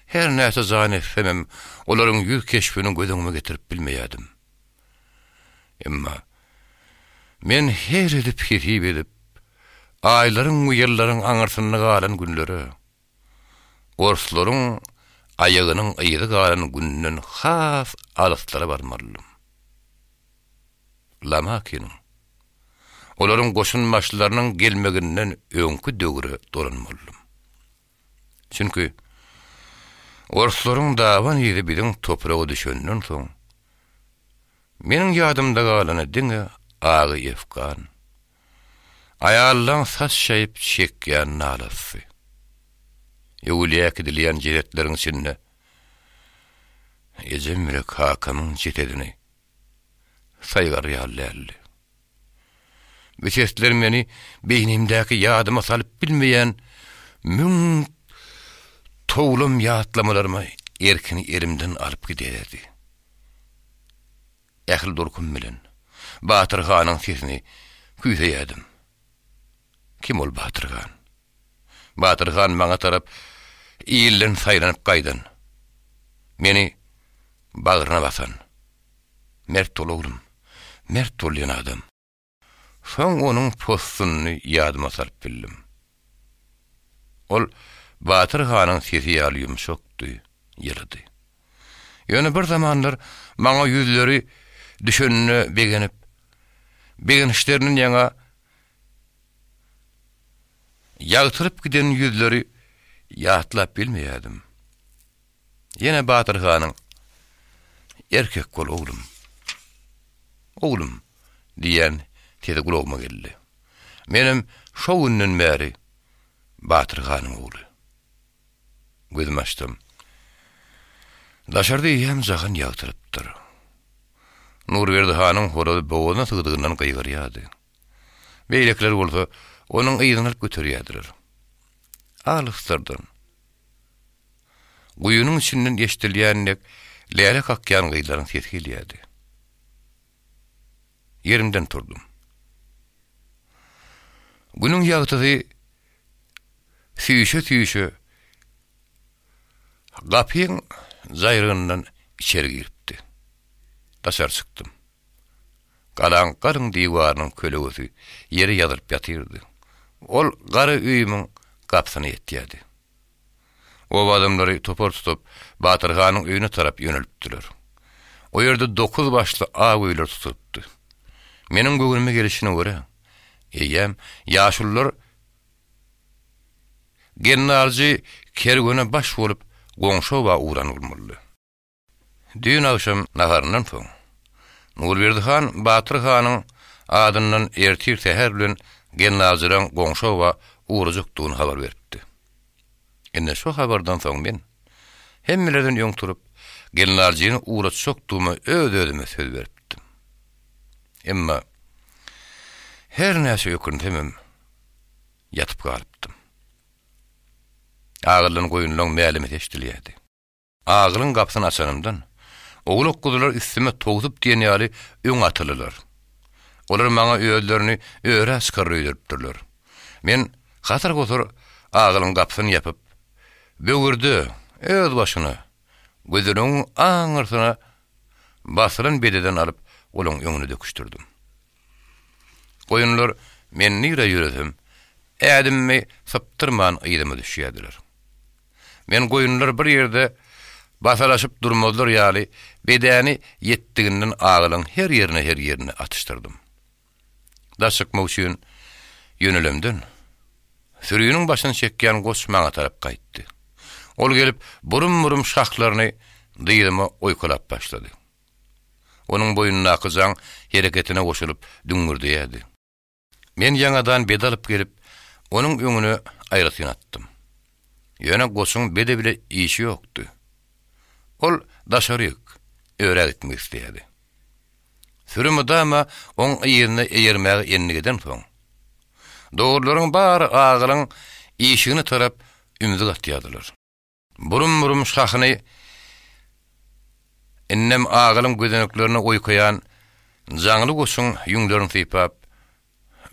Her näse zanefemem olaryň ýüz keşfini gözüňe getirip bilmeýärdim. Emma men her edip hirip edip aýlaryň we ýyllaryň aňyrsyny galan günleri orslaryň aýagynyň ýygy galan günnün has alyslara barmalym. Lamakin olaryň goşun maşlarynyň gelmeginden öňkü döwre dolanmalym. Çünki orslaryň dawan ýeri biziň topraga düşenden soň meniň ýadymda galan diňe agy efkan. Aýallaň saç şaýyp çekýän nalasy. Ýöwliýäk edilýän jeretleriň içinde ejemre kakamyň jetedini saýgar ýalyarly. Beşetler meni beýnimdäki ýadyma salyp bilmeýän müň toğlum ýatlamalarıma erkini erimden alyp giderdi. Ähli durkum bilen Batyr Hanyň sesini küýseýärdim. Kim ol Batyr Han? Batyr Han maňa tarap iýilden saýlanyp gaýdan. Meni bagyryna basan. Mert olugum, mert bolýan adam. Soň onuň postuny ýadyma salyp bildim. Ol Batyr Hanyň sesi ýaly ýumşakdy, ýyrdy. Ýöne bir zamanlar maňa ýüzleri düşenine begenip, begenişlerinin ýaňa ýagtyryp giden ýüzleri ýatlap bilmeýärdim. Ýene Batyr Hanyň erkek bol oglum. Oglum diýen tede gulagma geldi. Menim şo günden bäri Batyr Hanyň ogly. Gözüm açdym. Daşarda ýem jagan ýagtyrypdyr. Nurberdi Hanyň horozy boğazına sığdygyndan gaýgarýardy. Beýlekler bolsa onuň ýygyny alyp göterýärdiler. Alystyrdan. Guyunun içinden eşitilýändek leylek akyan gıylaryň sesi gelýärdi. Yerimden turdum. Günün ýagtyzy süýşe gapyň zaýryndan içeri giripdi. Daşar çykdym. Galan diýwarynyň kölegesi ýeri ýadyryp ýatyrdy. Ol gary üýümiň gapsyny etýärdi. O adamlary topar tutup Batyrganyň öýüne tarap ýönelipdiler. O ýerde 9 başly aýlar tutupdy. Meniň göwnüme gelişine görä, eýem ýaşullar generalji kergene baş bolup goňşa we uğranylmaly. Düýün akşam naharyndan soň Nurberdihan Batyrganyň adyndan ertir seher bilen generaljiň goňşa we uğrajykdygyny habar beripdi. Ende şu habardan soň men hemmelerden ýoň turup generaljiň uğraşykdygymy öz-özüme söz beripdim. Emma her näse ýökündemem ýatyp galypdym. Ağırlığın koyunluğun mealimi teştiliyedi. Ağırlığın kapsını açanımdan, oğul okkudular üstüme toğutup diyen yali ön atılılar. Olar bana öğüdlerini öğre askarı öydürüptürler. Men katar kotor ağırlığın kapsını yapıp, böğürdü, öz başını, gözünün ağırsına basılan bededen alıp, olun önünü döküştürdüm. Koyunlar men nire yürüdüm, ädimmi saptırman ýylymy düşýärdiler. Men goýunlar bir ýerde basalaşyp durmadylar ýaly, bedäni ýetdiginden ağylyň her ýerine atyşdyrdym. Daşykmak üçin ýönelemden sürüýüniň başyny çekýän goç maňa tarap gaýtdy. Ol gelip burum şahlaryny dyýyma oýkulap başlady. Onuň boýunyna akyjan hereketine goşulyp düňgürdiýärdi. Men ýaňadan bed alyp gelip onuň öňüne aýratyn attym. Ýöne goşuň bede bile işi ýokdy. Ol daşaryk öýre gitmek isleýärdi. Sürümi dama oň ýerine eýermäge ennigeden soň dogurlaryň bary ağylyň işigini tarap ümidi gatýardylar. Burum şahyny ennem ağylyň gözeneklerini oýkaýan jaňly goşuň ýüňlerini sypap,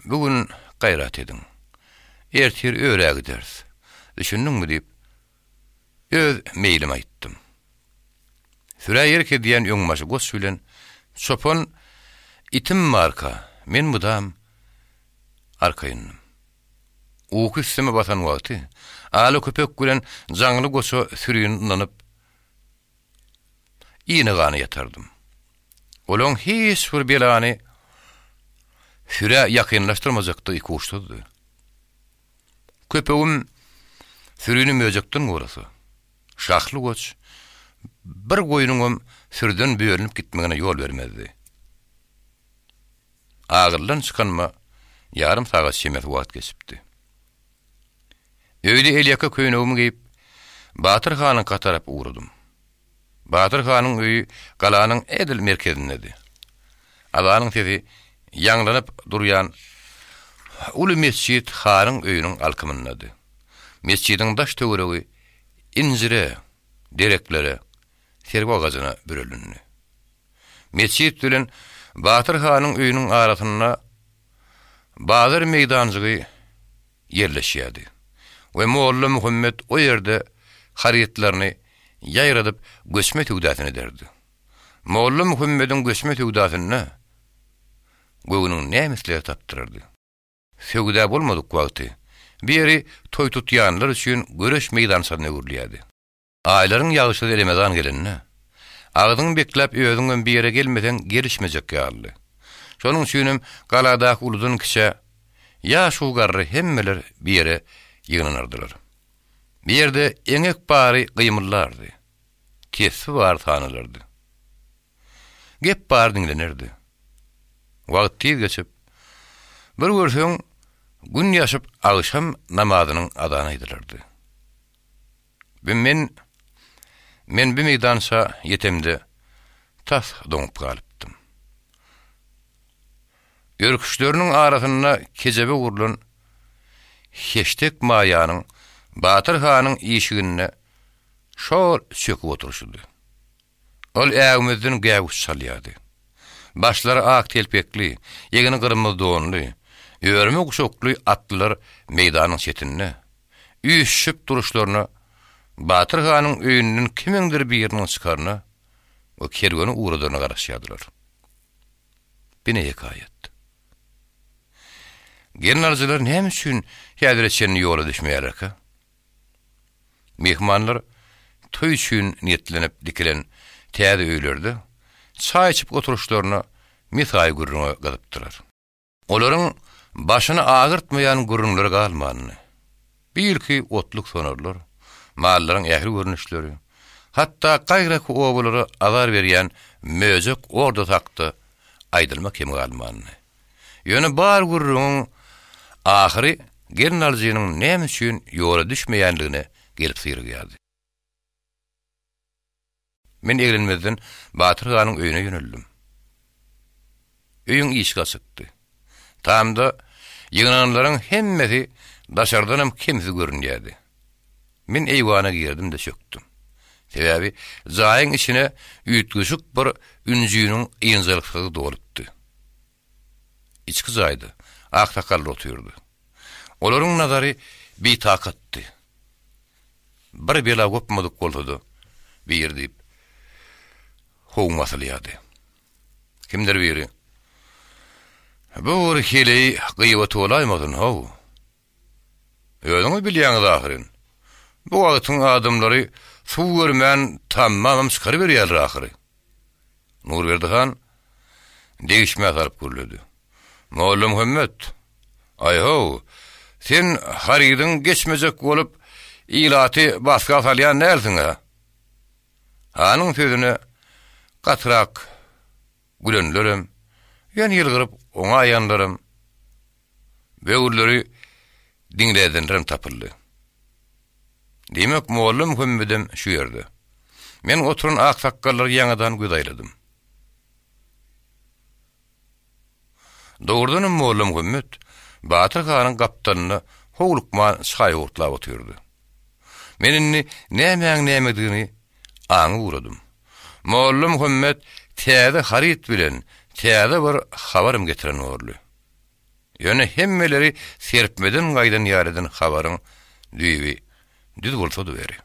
"Bugün gaýrat ediň. Ertir öýre gideriz. Düşündiňmi?" diýip öz meýlimi aýtdym. Süräýerke diýen ýöňmaşy goş bilen çopon itim marka, men budam arkaýyndym. Uky üstüme batan wagty, aly köpek bilen jaňly goşa sürüýün unanyp iýne gany ýatardym. Olaň hiç bir belany sürä ýakynlaşdyrmajakdy ikuşdy. Köpegim sürüýüni möjekden gorasy. Şahly goç bir goýunyň sürden bölenip gitmegine ýol bermezdi. Ağırlan çıkanma yarım saat şemet wagt geçipdi. Öýde Elyaka köýnegimi giyip Batyrganyň katarap uğradym. Batyrganyň öýü galanyň edil merkezindedi. Alanyň sesi ýanglanyp durýan uly mesjid hanyň öýüniň alkymyndadı. Mesjidiň daş töweregi injire, direklere, sergo gazyna bürelindi. Mesjid bilen Batyrganyň öýüniň arasyna Bazar meýdanjygy yerleşýärdi. We Molla Muhammed o ýerde haryetlerini ýaýradyp göçme tügdatyny ederdi. Molla Muhammediň göçme tügdatyny göwnüň nämetle tapdyrdy. Sögüda bolmadyk wagty. Biri toy tutýanlar üçin göreş meýdançyny öwürlýärdi. Aýlaryň ýagyşy elemezan gelenine ağdyň beklep özüňden bir ýere gelmeden gelişmejek ýaly. Şonuň üçin galadaky uludun kişi ýa şu garry hemmeler bir ýere ýygnanardylar. Bir ýerde eňek bary gymyllardy. Kesi bar tanylardy. Gep bar dinlenirdi. Wagt tez geçip bir görseň gün ýaşyp agşam namazynyň adany aýdylyrdy. Men bir meýdança ýetemde tas doňup galypdym. Örküşleriniň arasyna kejebe urulan heştek maýanyň Batyrganyň işigine şol çöküp oturuşdy. Ol ägimizden gäwüş salýardy. Başlary ak telpekli, ýegini gyrmyz donly, öwrüme uşokly atlylar meýdanyň çetinne. Üýşüp duruşlaryna Batyr hanyň öýünden kimingdir bir ýerine çykarna, o kergeni uğradyna garaşýardylar. Bine hekayet. Genarjylar näme üçin häzir etçeni ýola düşmeýärkä? Mehmanlar toý üçin niyetlenip dikilen täze öýlerde çay içip oturuşlaryna mitay gurruna galypdylar. Olaryň başyny agyrtmaýan gurrunlary galmany. Birki otluk sonarlar, mallaryň ähli görnüşleri, hatda gaýraky oğulary azar berýän möjek orda takdy, aýdylma kim galmany. Ýöne bar gurrun ahyry Genarjynyň näme üçin ýola düşmeýänligine gelip syrgýardy. Men eglenmezden Batyr hanyň öýüne ýöneldim. Öýüň işe çykdy. Tamda ýygnanlaryň hemmesi daşardanam kimsi görünýärdi. Men eýwana girdim de çöktüm. Sebäbi zaýyň içine üýtgüşük bir ünjüýüniň ýynjylyklygy dolupdy. İçki zaýdy, aksakallar oturdy. Olaryň nazary bitaqatdy. Bir bela gopmadyk boldy. Bir diýip hoň masalýady. Kimdir biri? Bu hili gıybet olaymadın hav. Öýüňi bilýäňiz ahyryň. Bu wagtyň adamlary suw görmän tamam çykyr berýär ahyry. Nurberdihan değişme tarıp gürledi. Mollum Muhammed, ayho, sen haridin geçmezek olup ilati baska salyan nersin ha? Hanın sözüne katrak gülenlerim, yan yılgırıp ona ayanlarım, böğürleri dinleyenlerim tapıldı. Demek Mollum Muhammed'im şu yerde. Men oturun aksakkalları yanadan güdayladım. Doğrudan Mollum Muhammed, Batyr hanyň gaptanyny howlukman çay ortlap oturdy. Men inni näme-nämedigini aňy uradym. Mollum Muhammed täze harit bilen täze bir habarym getiren orly. Ýöne hemmeleri serpmeden gaýdan ýarydan habaryň düýbi düz bolsa da beri.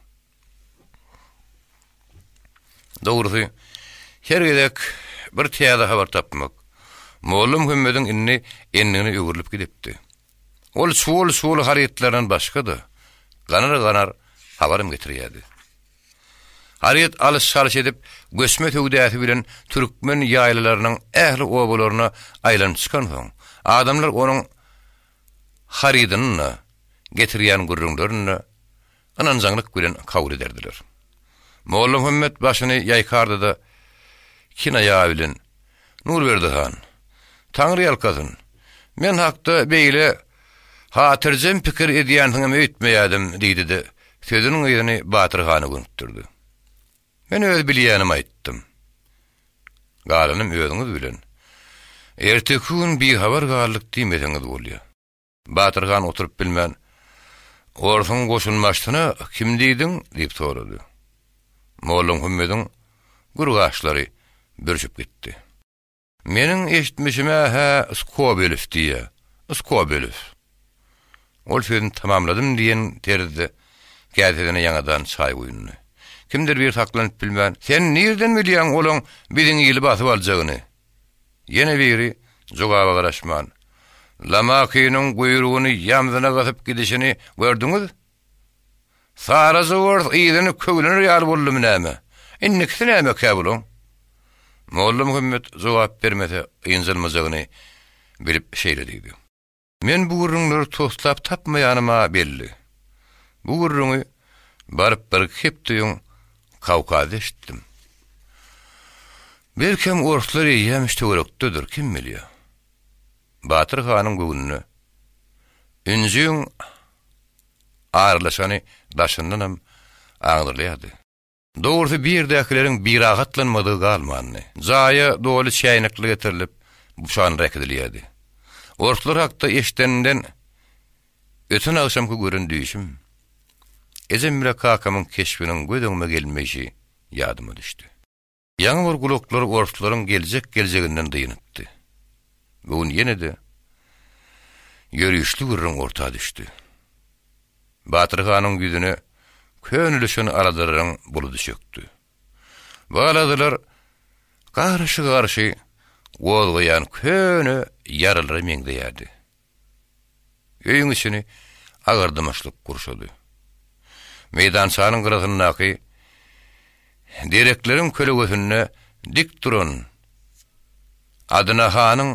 Dogrusu, her gedek bir täze habar tapmak, Mollum Muhammediň ennini öwürlüp gidipdi. Ol suwul haryetlerden başgady. Ganar habarym getirýärdi. Haryet alys-salys edip, gösme töwdäsi bilen türkmen ýaýlalarynyň ähli obalaryna aýlanyp çykan soň, adamlar onuň harydyny getirýän gurrunlaryny ananjaňlyk bilen kabul ederdiler. Mollum Muhammed başyny ýaýkardy da kina ýaý bilen Nurberdihan, Taňry ýalkasyn, men hakda beýle hatyrjym pikir edýändiňi öýtmeýädim diýdi-de, sözüniň ýerine Batyr hany gönüpdirdi. Men öz bilýänimi aýtdym. Galanym özüňiz bilen. Erteki gün bir habar garlyk diýmesiňiz bolýar. Batyr han oturup bilmän, "Orsun goşulmaşdyna kim diýdiň?" diýip sorady. Mollum Muhammediň gurgaşlary bürşüp gitdi. Meniň eşitmişime Skobelif diýe. Skobelif. Ol sözüni tamamladym diýen terdi. Gäzetine ýanadan çay goýundy. Kimdir bir taklanyp bilmän, "Sen nerden bilýän olaň biziň ýyly basyp aljagyny?" Ýene biri jogaba garaşman. "Lamakynyň guyrugyny ýamzyna gasyp gidişini gördüňiz? Sara zowur ýylyny köglenir ýaly boldum näme? Innikisi näme käbulun?" Mollum Muhammed jogap bermese ýynjylmajagyny bilip şeýlediydi. Men bu gurrunlary toslap tapmaýanyma belli. Bu gurruny barıp bir hepdiýin Kawkazda eşitdim. Belkem orslary ýemiş töwerekdedir, kim bilýär. Batyr hanyň göwnüne ünjüň arlaşany daşyndanam aňdyrýardy. Dogrusu bir däkileriň bir agatlanmadygy galmany. Zaýa doly çäýnekli getirilip buşan rekdilýärdi. Orslar hakda eşitenden ötün akşamky göründüýüşim, Ezemre kakamın keşfinin gödüňme gelmesi ýadyma düşdi. Ýaňy bir gulaklar ortlaryň geljeginden dynypdy. Bugün ýene-de ýörüşli gürrüň orta düşdi. Batyr Hanyň ýüzüne könülüşini aradyryň buludy çökdi. Baladylar garşy golgaýan köne yaralary meňdeýärdi. Öýüň içini agardamaşlyk gurşady. Meýdan sanyň gyragyndaky direkleriň kölegösüne dik duran Adyna Hanyň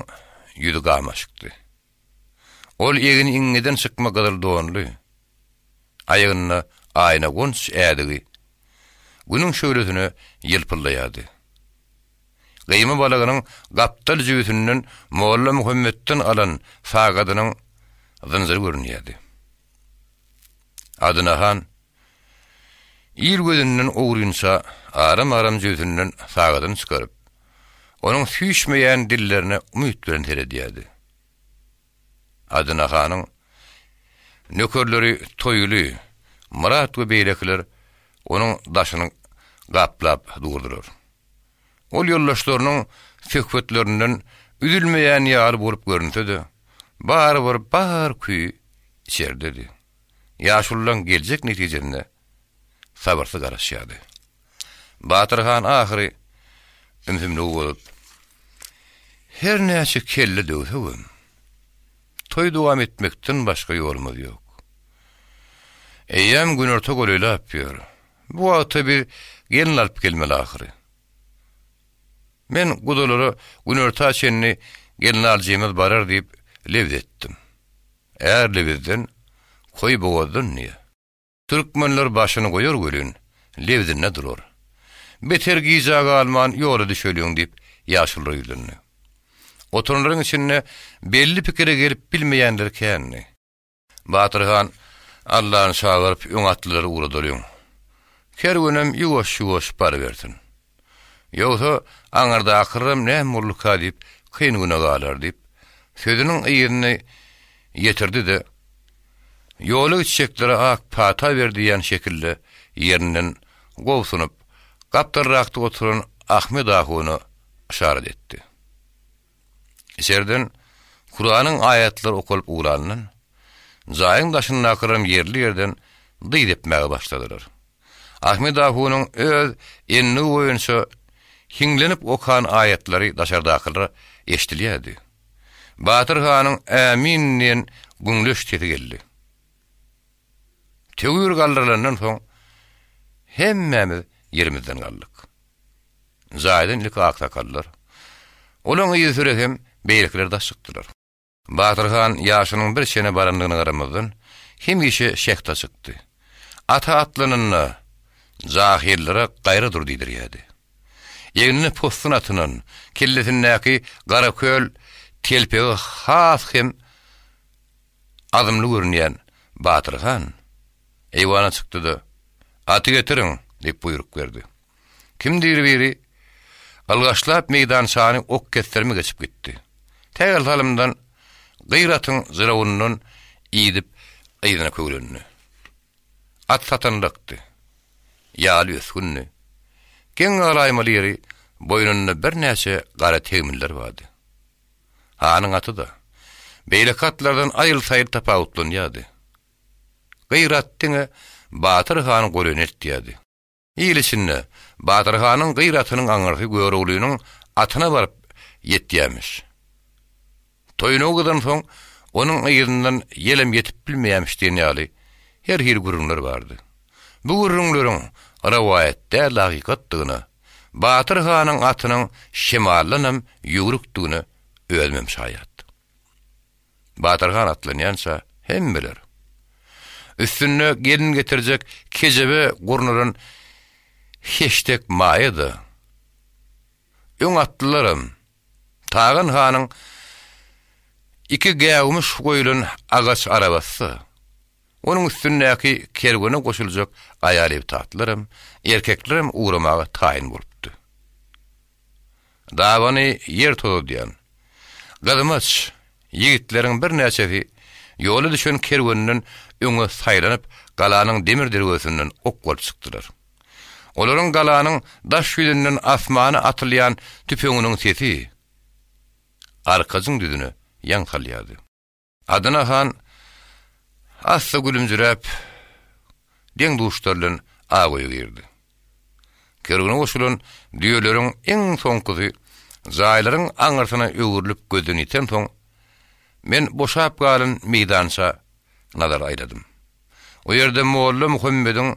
ýüzi gamaşykdy. Ol ýegini iňňeden çykma gadar doňly. Aýagyna aýna gonç ädigi. Günüň şöwlesine ýylpyldaýardy. Gyýmy balaganyň gaptal jüýsünden Molla Muhammedden alan sagadynyň zynjyry görünýärdi. Adyna Han ýyl gözünden ogrynsa aram jüýsünden sagadyny çykaryp onuň süýşmeýän dillerine umyt bilen teredýärdi. Adyna Hanyň nökerleri toýuly, Murat we beýlekler onuň daşyny gaplap durdurar. Ol ýollaşlarynyň söhbetlerinden üzülmeýän ýaly bolup görünse-de, bar küý içerdedi. Ýaşullaň geljek netijende sabrly garaşýardy. Batyr Han ahyry ümsümli bolup, her näçe kelle döwsegem, toý dowam etmekden başga ýolumuz ýok. Eýem günorta golelap ýör. Bu wagtda bir gelin alyp gelmeli ahyry. Men gudolary günorta çenni gelin aljymyz barar diýip lewdetdim. Eğer lewden koý bogadyn niýe? Türkmenler başyny goýar gölün, lewdinne durar. Beter gizaga alman ýoly düşelýän diýip ýaşylyr ýüzünde. Oturunlaryň içinde belli pikire gelip bilmeýänler känni. Batyr Han Allah'ın çağırıp öňatlylary uğradalýan. Kerwenem ýuwaş bar bersin. Ýogsa aňarda akyrym näme bolýar diýip kyn güne galar diýip sözüniň ýerine ýetirdi-de ýoly çiçekleri ak pata berdiýän şekilde ýerinden gowsunyp gapdarrakda oturan Ahmed Ahuny işaret etdi. İçerden Kur'anyň aýatlary okulyp uğranan zaýyň daşyny akyrym ýerli ýerden dyýdepmäge başladylar. Ahmed Ahunyň öz enni boýunça hinglenip okan aýatlary daşardakylary eşdilýärdi. Batyr Hanyň amin diýen güňlüş teti geldi. Töwür galdyrlandan soň hemmemiz yerimizden galdyk. Zaýdan ilk akta kaldylar. Olaň ýüzüre hem beýlikler da çykdylar. Batyr Han ýaşynyň bir şene barandygyny garamazdan hem işe şekta çykdy. Ata atlanyny zahirlere gaýry dur diýdirýärdi. Ýeňini postun atynyň kellesinäki gara köl telpegi has hem adymly görünýän Batyr Han eýwana çykdy-da aty getirin diýip buyruk berdi. Kimdir biri algaşlap meýdan şany ok kestirme geçip gitdi. Tägel halymdan gyratyň zyrawundan ýydyp aýdyna köwlendi. At satanlykdy. Ýaly ösgünni. Keň galaýmaly ýeri boýnunda bir näçe gara tegminler bardy. Hanyň aty da beýlekatlardan aýyl-saýyl tapawutlanýardy. Gyratdyňa Batyr Han golany etdiýärdi. Ýylyşinde Batyr Hanyň gyratynyň aňarky görewlüğiniň atyna baryp ýetdiýärmiş. Toýunagydan soň onuň ýerininden ýelem ýetip bilmeýärmiş diýen ýaly her gürrüňler bardy. Bu gürrüňleriň rawayatda hakykatygyny, Batyr Hanyň atynyň şemallanam ýugrukdygyny ölmem şaýat. Batyr Han atlanýança hem biler. Üstünne gelin getirjek kejebe gurnurun heştek maýydy. Öň atlylarym Tagyn Hanyň iki gäwmiş goýulan agaç arabasy. Onuň üstündäki kergene goşuljak aýaly tatlarym, erkeklerim uğramaga taýin bolupdy. Dawany ýer toludýan. Gadymyç ýigitleriň bir näçesi ýoly düşen kerweninden öňe saýlanyp galanyň demir dirwesinden ok bolup çykdylar. Olaryň galanyň daş ýüzünden asmana atylýan tüpeňiniň sesi arkasyň düdüni ýaňkalýady. Adyna han assa gülümjürep deň duşlarlan agoýa girdi. Kergüne goşulan düýeleriň eň soňky zaýlaryň aňyrtyna öwürlüp gözüni iten soň men boşap galan meýdança nazar aýladym. O ýerde Molla Muhammediň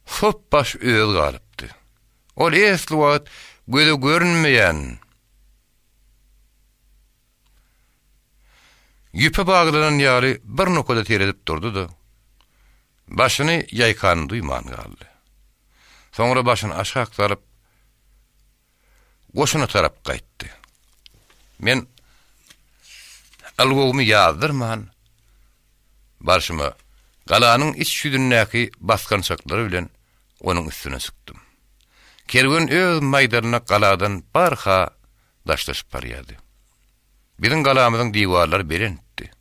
hop baş öýül galypdy. Ol esli wagt göze görünmeýän ýüpe baglanan ýaly bir nokada teredip durdy-da başyny ýaýkan duýman galdy. Soňra başyny aşağı aktaryp goşuna tarap gaýtdy. Men algowymy ýazdyrman. Barşyma galanyň iç ýüzündäki baskançaklary bilen onuň üstüne sykdym. Kergen öz maýdaryna galadan barha daşlaşyp barýady. Biziň galamyzyň diwarlary berentdi.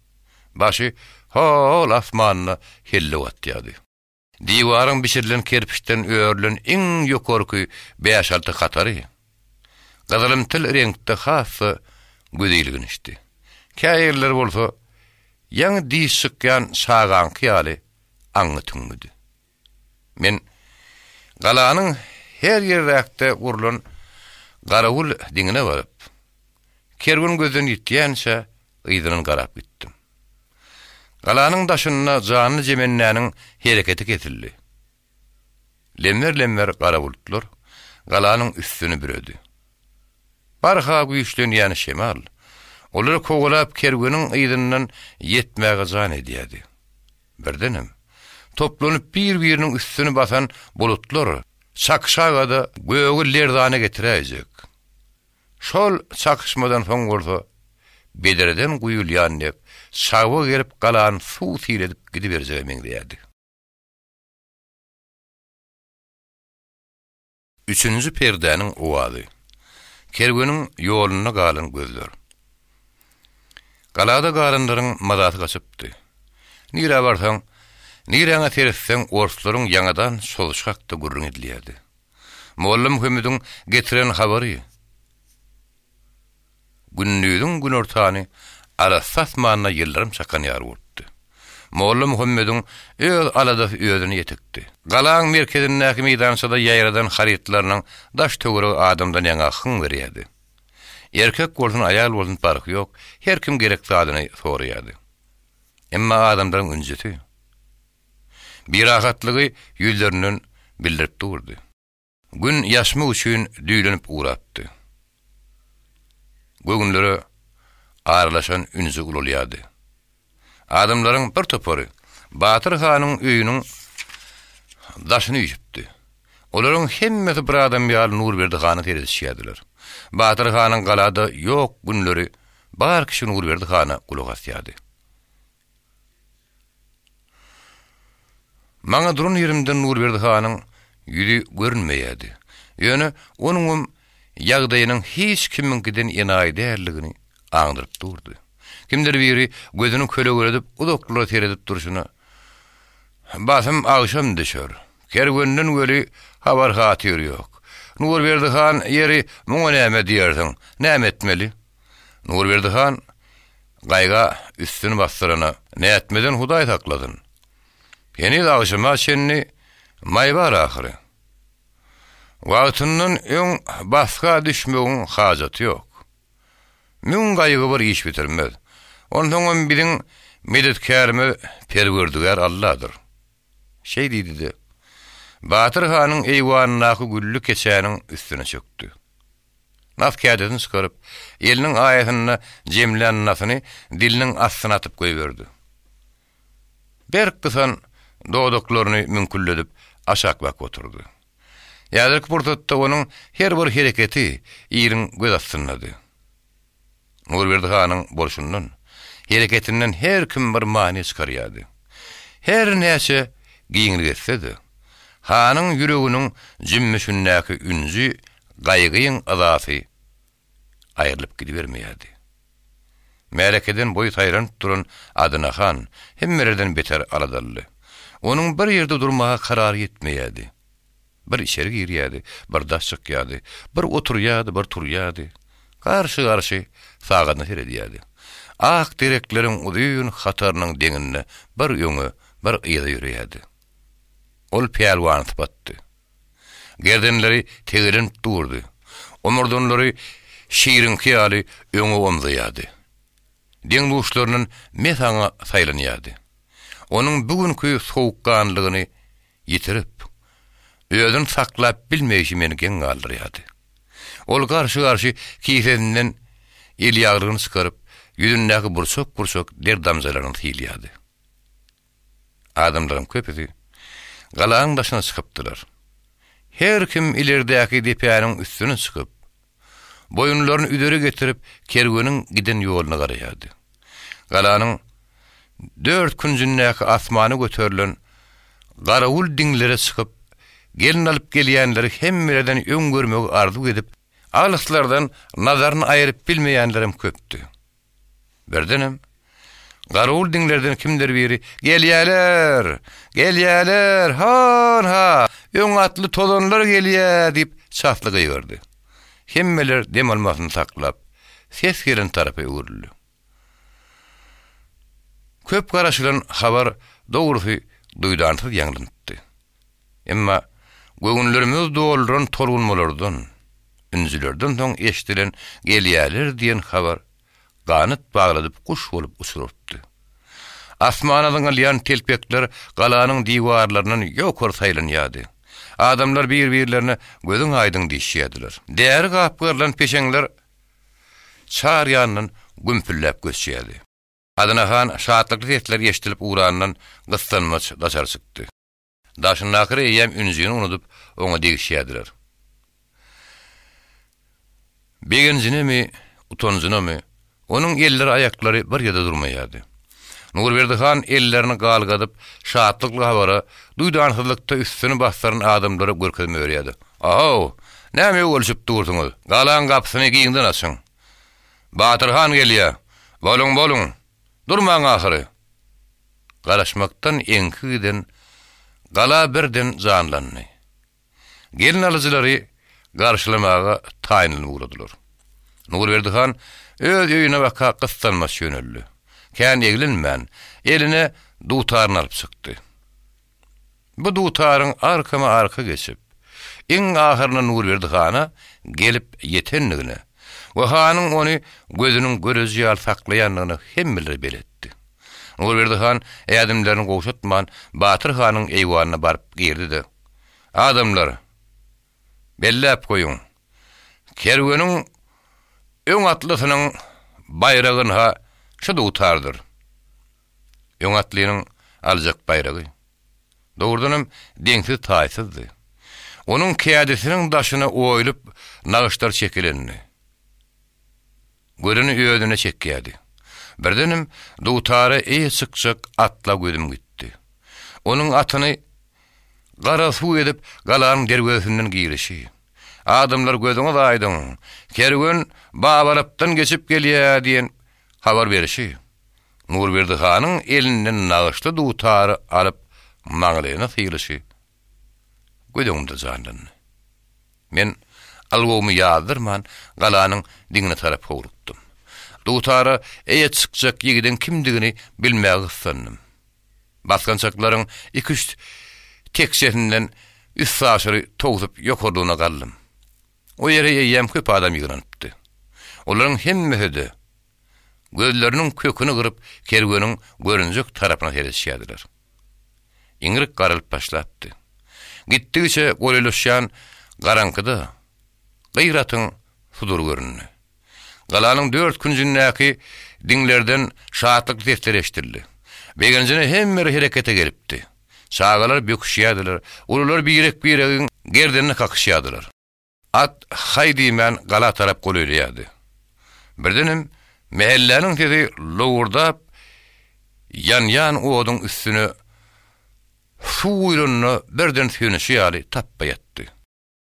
Başy hol asmanyna helle watýady. Diwaryň biçirilen kerpiçden öýrülen iň ýokarky 5-6 katary gazalymtyl reňkde hasy gödeyliginişdi. Käýerler bolsa ýaňy diýşikýän şaganky ýaly aňy tüňmüdi. Men galanyň her ýerde urulan garawul diňine baryp kergun gözüni ýitýänçe ýydynyň garap gitdim. Galanyň daşyna jany jemennäniň hereketi kesildi. Lemmer gara bulutlar galanyň üstüni büredi. Barha güýçlenýän şemal olar kowalap kergüniň ýydyndan ýetmäge jan edýärdi. Birdenem toplanyp bir-biriniň üstüni basan bulutlar çakşagada göğü lerdana getiräjek. Şol çakışmadan soň bolsa bederden guýulýan nep sawa gerip galan suw tiredip gidiberjegiň diýärdi. 3-nji perdäniň owazy. Kergüniň ýoluna galan gözler. Galada galanlaryň madaty gaçypdy. Nire barsaň, nireňe tersen orslaryň ýangadan soluşakda gurrun edilýärdi. Molla Muhammediň getiren habary günnüýüň gün ortany arasat manna ýyllarym çakan ýar boldy. Molla Muhammediň öz alada öýüni ýetikdi. Galaň merkezindäki meýdançada ýaýradan haritlarynyň daş töwere adamdan ýaňa hyň berýärdi. Erkek bolsun aýal bolsun farky ýok, her kim gerekli adyny soraýardy. Emma adamlaryň ünjeti bir rahatlygy ýüzlerinden bildirip durdy. Gün ýaşmy üçin düýlenip uğratdy. Gögünleri ağırlaşan ünzi ululýady. Adamlaryň bir topary Batyr hanyň öýüniň daşyny ýüpdi. Olaryň hemmesi bir adam ýaly Nurberdi hany teredişýärdiler. Batyr hanyň galada ýok günleri bar kişi Nurberdi hana kulak asýardy. Maňa durun ýerimden Nurberdi hanyň ýüzi görünmeýärdi. Ýöne onuň ýagdaýynyň hiç kiminkiden enaý därligini aňdyryp durdy. Kimdir biri gözüni köle edip udoklara teredip durşuna basym agşam düşer. Kergünden göli habar hatyr ýok. Nurberdi han ýeri muňa näme diýersiň? Näme etmeli? Nurberdi han gaýga üstüni bastyryna näetmeden Hudaý takladyn. Ýeni agşama şenni maýbar ahyry. Wagtyndan öň baska düşmegiň hajaty ýok. Müň gaýgy bir iş bitirmez. Ondan biziň medetkarmy perwerdigar Allah'dır. Şey diýdi. Batyr hanyň eýwanynaky güllü keçäniň üstüne çöktü. Naf kağıdını çıkarıp elinin ayetini cemlen nasını dilinin aslına atıp koyuverdi. Berktisan doğduklarını mümkünledip aşağı bak oturdu. Yadırk burtatta onun her bir hareketi irin göz astınladı. Nurberdi Han'ın bolşundan, hareketinden her kim bir mani çıkarıyordu. Her neyse giyinli etsedi. Han'ın yüreğinin cümmüşündeki üncü, gaygıyın azafı ayrılıp gidivermeyedi. Melekeden boyu tayranıp duran adına Han, hemmereden beter aladallı. Onun bir yerde durmaya karar yetmeyedi. Bir içeri girýärdi, bir daş çykýardy, bir oturýardy, bir turýardy. Garşy sagany seredýärdi. Ak direklerin uzun hatarynyň deňinde bir ýöňe, bir ýyla ýürýärdi. Ol peýalwan batdy. Gerdenleri tegilenip durdy. Omurdunlary şiirin hyýaly ýöňe omzýardy. Deň duşlarynyň mesana saýlanýardy. Onun bugünkü soğukkanlygyny ýitirip, özüni saklap bilmeýişi meni geň galdyrýardy. Ol garşy kifeninden el ýagryny çykaryp, ýüzündäki burçak derdamjalaryny silýärdi. Adamlaryň köpüsi galaň başyna çykypdylar. Her kim ilerdäki depäniň üstüne çykyp, boyunlaryny üdere getirip kerweniň giden ýoluna garaýardy. Galanyň 4 künsündäki asmany göterilen garawul diňlere çykyp, gelin alyp gelýänleri hemmereden öň görmegi arzu edip, alyslardan nazaryny aýryp bilmeýänlerim köpdi. Birdenem garawul diňlerden kimdir biri gelýärler, ha, öň atly tozanlar gelýär diýip çaplygy ýördi. Hemmeler dem almasyny saklap, ses gelen tarapy öwrüldi. Köp garaşylan habar dogrusy duýdansyz ýaňlanypdy. Emma göwnlerimiz dolduran torgunmalardan, ünzülerden soň eşitilen gelýärler diýen habar ganyt bagladyp kuş bolup uçurupdy. Asmanadan alýan telpekler galanyň diwarlarynyň ýokary saýlanýardy. Adamlar bir-birlerine gözüň aýdyň diýişýärdiler. Däri gapgyrlan peşeňler çar ýanynyň gümpüllep göçýärdi. Adynahan şahatlykly sesler ýeşitilip urandan gyssanmaç daşar çykdy. Daşyň nakyry ýem ünjüni unutup oňa degişýärdiler. Begenjinemi, utonjunamy, onuň elleri aýaklary bir ýerde durmaýardy. Nurberdihan ellerini galgadyp şahatlykly habara duýdansyzlykda üstüni bassaran adamlara görkezme öýärdi. "Aho, näme bolşup durdyňyz? Galan gapsyny giňden açyň. Batyrhan gelýär. Bolun. Durmaň ahyry." Garaşmaktan eňkiden gala birden janlandy. Gelin alyjylary garşylamaga taýynlyp uradylar. Nurberdihan öz öýüne baka gyssanma şöneldi. Kän eglinmän, eline dutarny alyp çykdy. Bu dutaryň arka geçip, iň ahyryna Nurberdihan'a gelip ýetenligine we hanyň ony gözüniň görüji ýaly saklaýanlygyny hemmeleri beletdi. Nurberdihan ädimlerini goşutman Batyrhanyň eýwanyna baryp girdi. "Adamlar, bellep koýun. Kerweniň öň atlysynyň bayragyny şu dutardyr. Öň atlynyň aljak bayragi. Dogrudanam deňsiz taýsyzdy. Onuň kädesiniň daşyna oýulyp nagyşlar çekilenni. Görüni öýüne çekýärdi. Birdenim dutary sıkçak atla gözüm gitdi. Onuň atyny gara suw edip galanyň derwesinden girişi. Adamlar gözüňe aýdyň. Kerwen babarapdan geçip gelýär diýen habar berişi. Nurberdihan'ın elinden nagyşly dutary alyp maňlygyna syýryşy. Gözümde janlandy. Men algomy ýazdyrman, galanyň diňine tarap howrukdum. Dutary eýe çykjak ýigiden kimdigini bilmäge ýaşandym. Baskançaklaryň 2-3 tekşerinden üst saşary togutup ýokarlygyna galdym. O ýere ýem köp adam ýygranypdy. Olaryň hemmesi gözlerinin kökünü kırıp kerwenin görünjek tarapyna seretişýärdiler. Iňrik garalyp başlapdy. Gitdigiçe golelüşýän garankyda gyýratyň sudur görünni. Galanyň 4 künsündäki diňlerden şahatlyk sesler eşitildi. Begenjine hemmeri herekete gelipdi. Çagalar böküşýärdiler, ular birek-biregiň gerdenine kakyşýardylar. At haýdyman gala tarap golelýärdi. Birdenem mehelläniň sesi lowurdap yan oduň üstüne suwýryny birden sünüşi ýaly tappa ýatdy.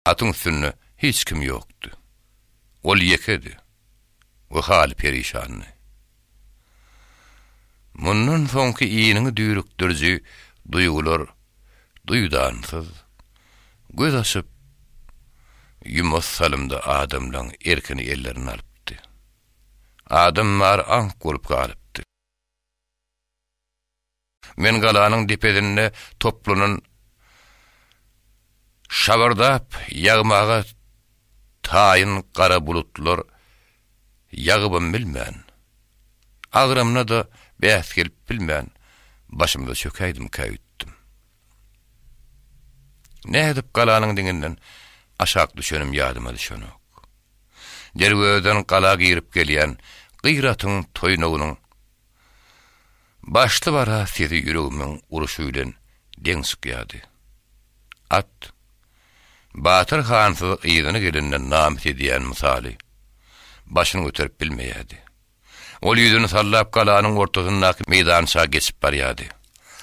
Atyň üstünde hiç kim ýokdy. Ol ýekedi. O hal perişanly. Mundan soňky iýiniň düýrükdirji duýgular duýdansyz, göz açıp yumos salımda adamlaň erkini ellerini alypdy. Adamlar ank bolup galypdy. Men galanyň dipedinde toplunyň şabardap ýagmaga taýyn gara bulutlar ýagypym bilmän. Agramna da bäs gelip bilmän. Başymda çökäýdim, käýütdim. Ne edip galanyň diňinden aşak düşenim ýadyma düşenok. Derweden gala girip gelýän gyratyň toýnagynyň başly bara sezi ýüregimiň uruşy bilen deň sıkýady. At Batyr Hansy ýygyny gelenden namyt edýän misaly başyny göterip bilmeýärdi. Ol ýüzüni sallap galanyň ortasyndaky meýdança geçip barýardy.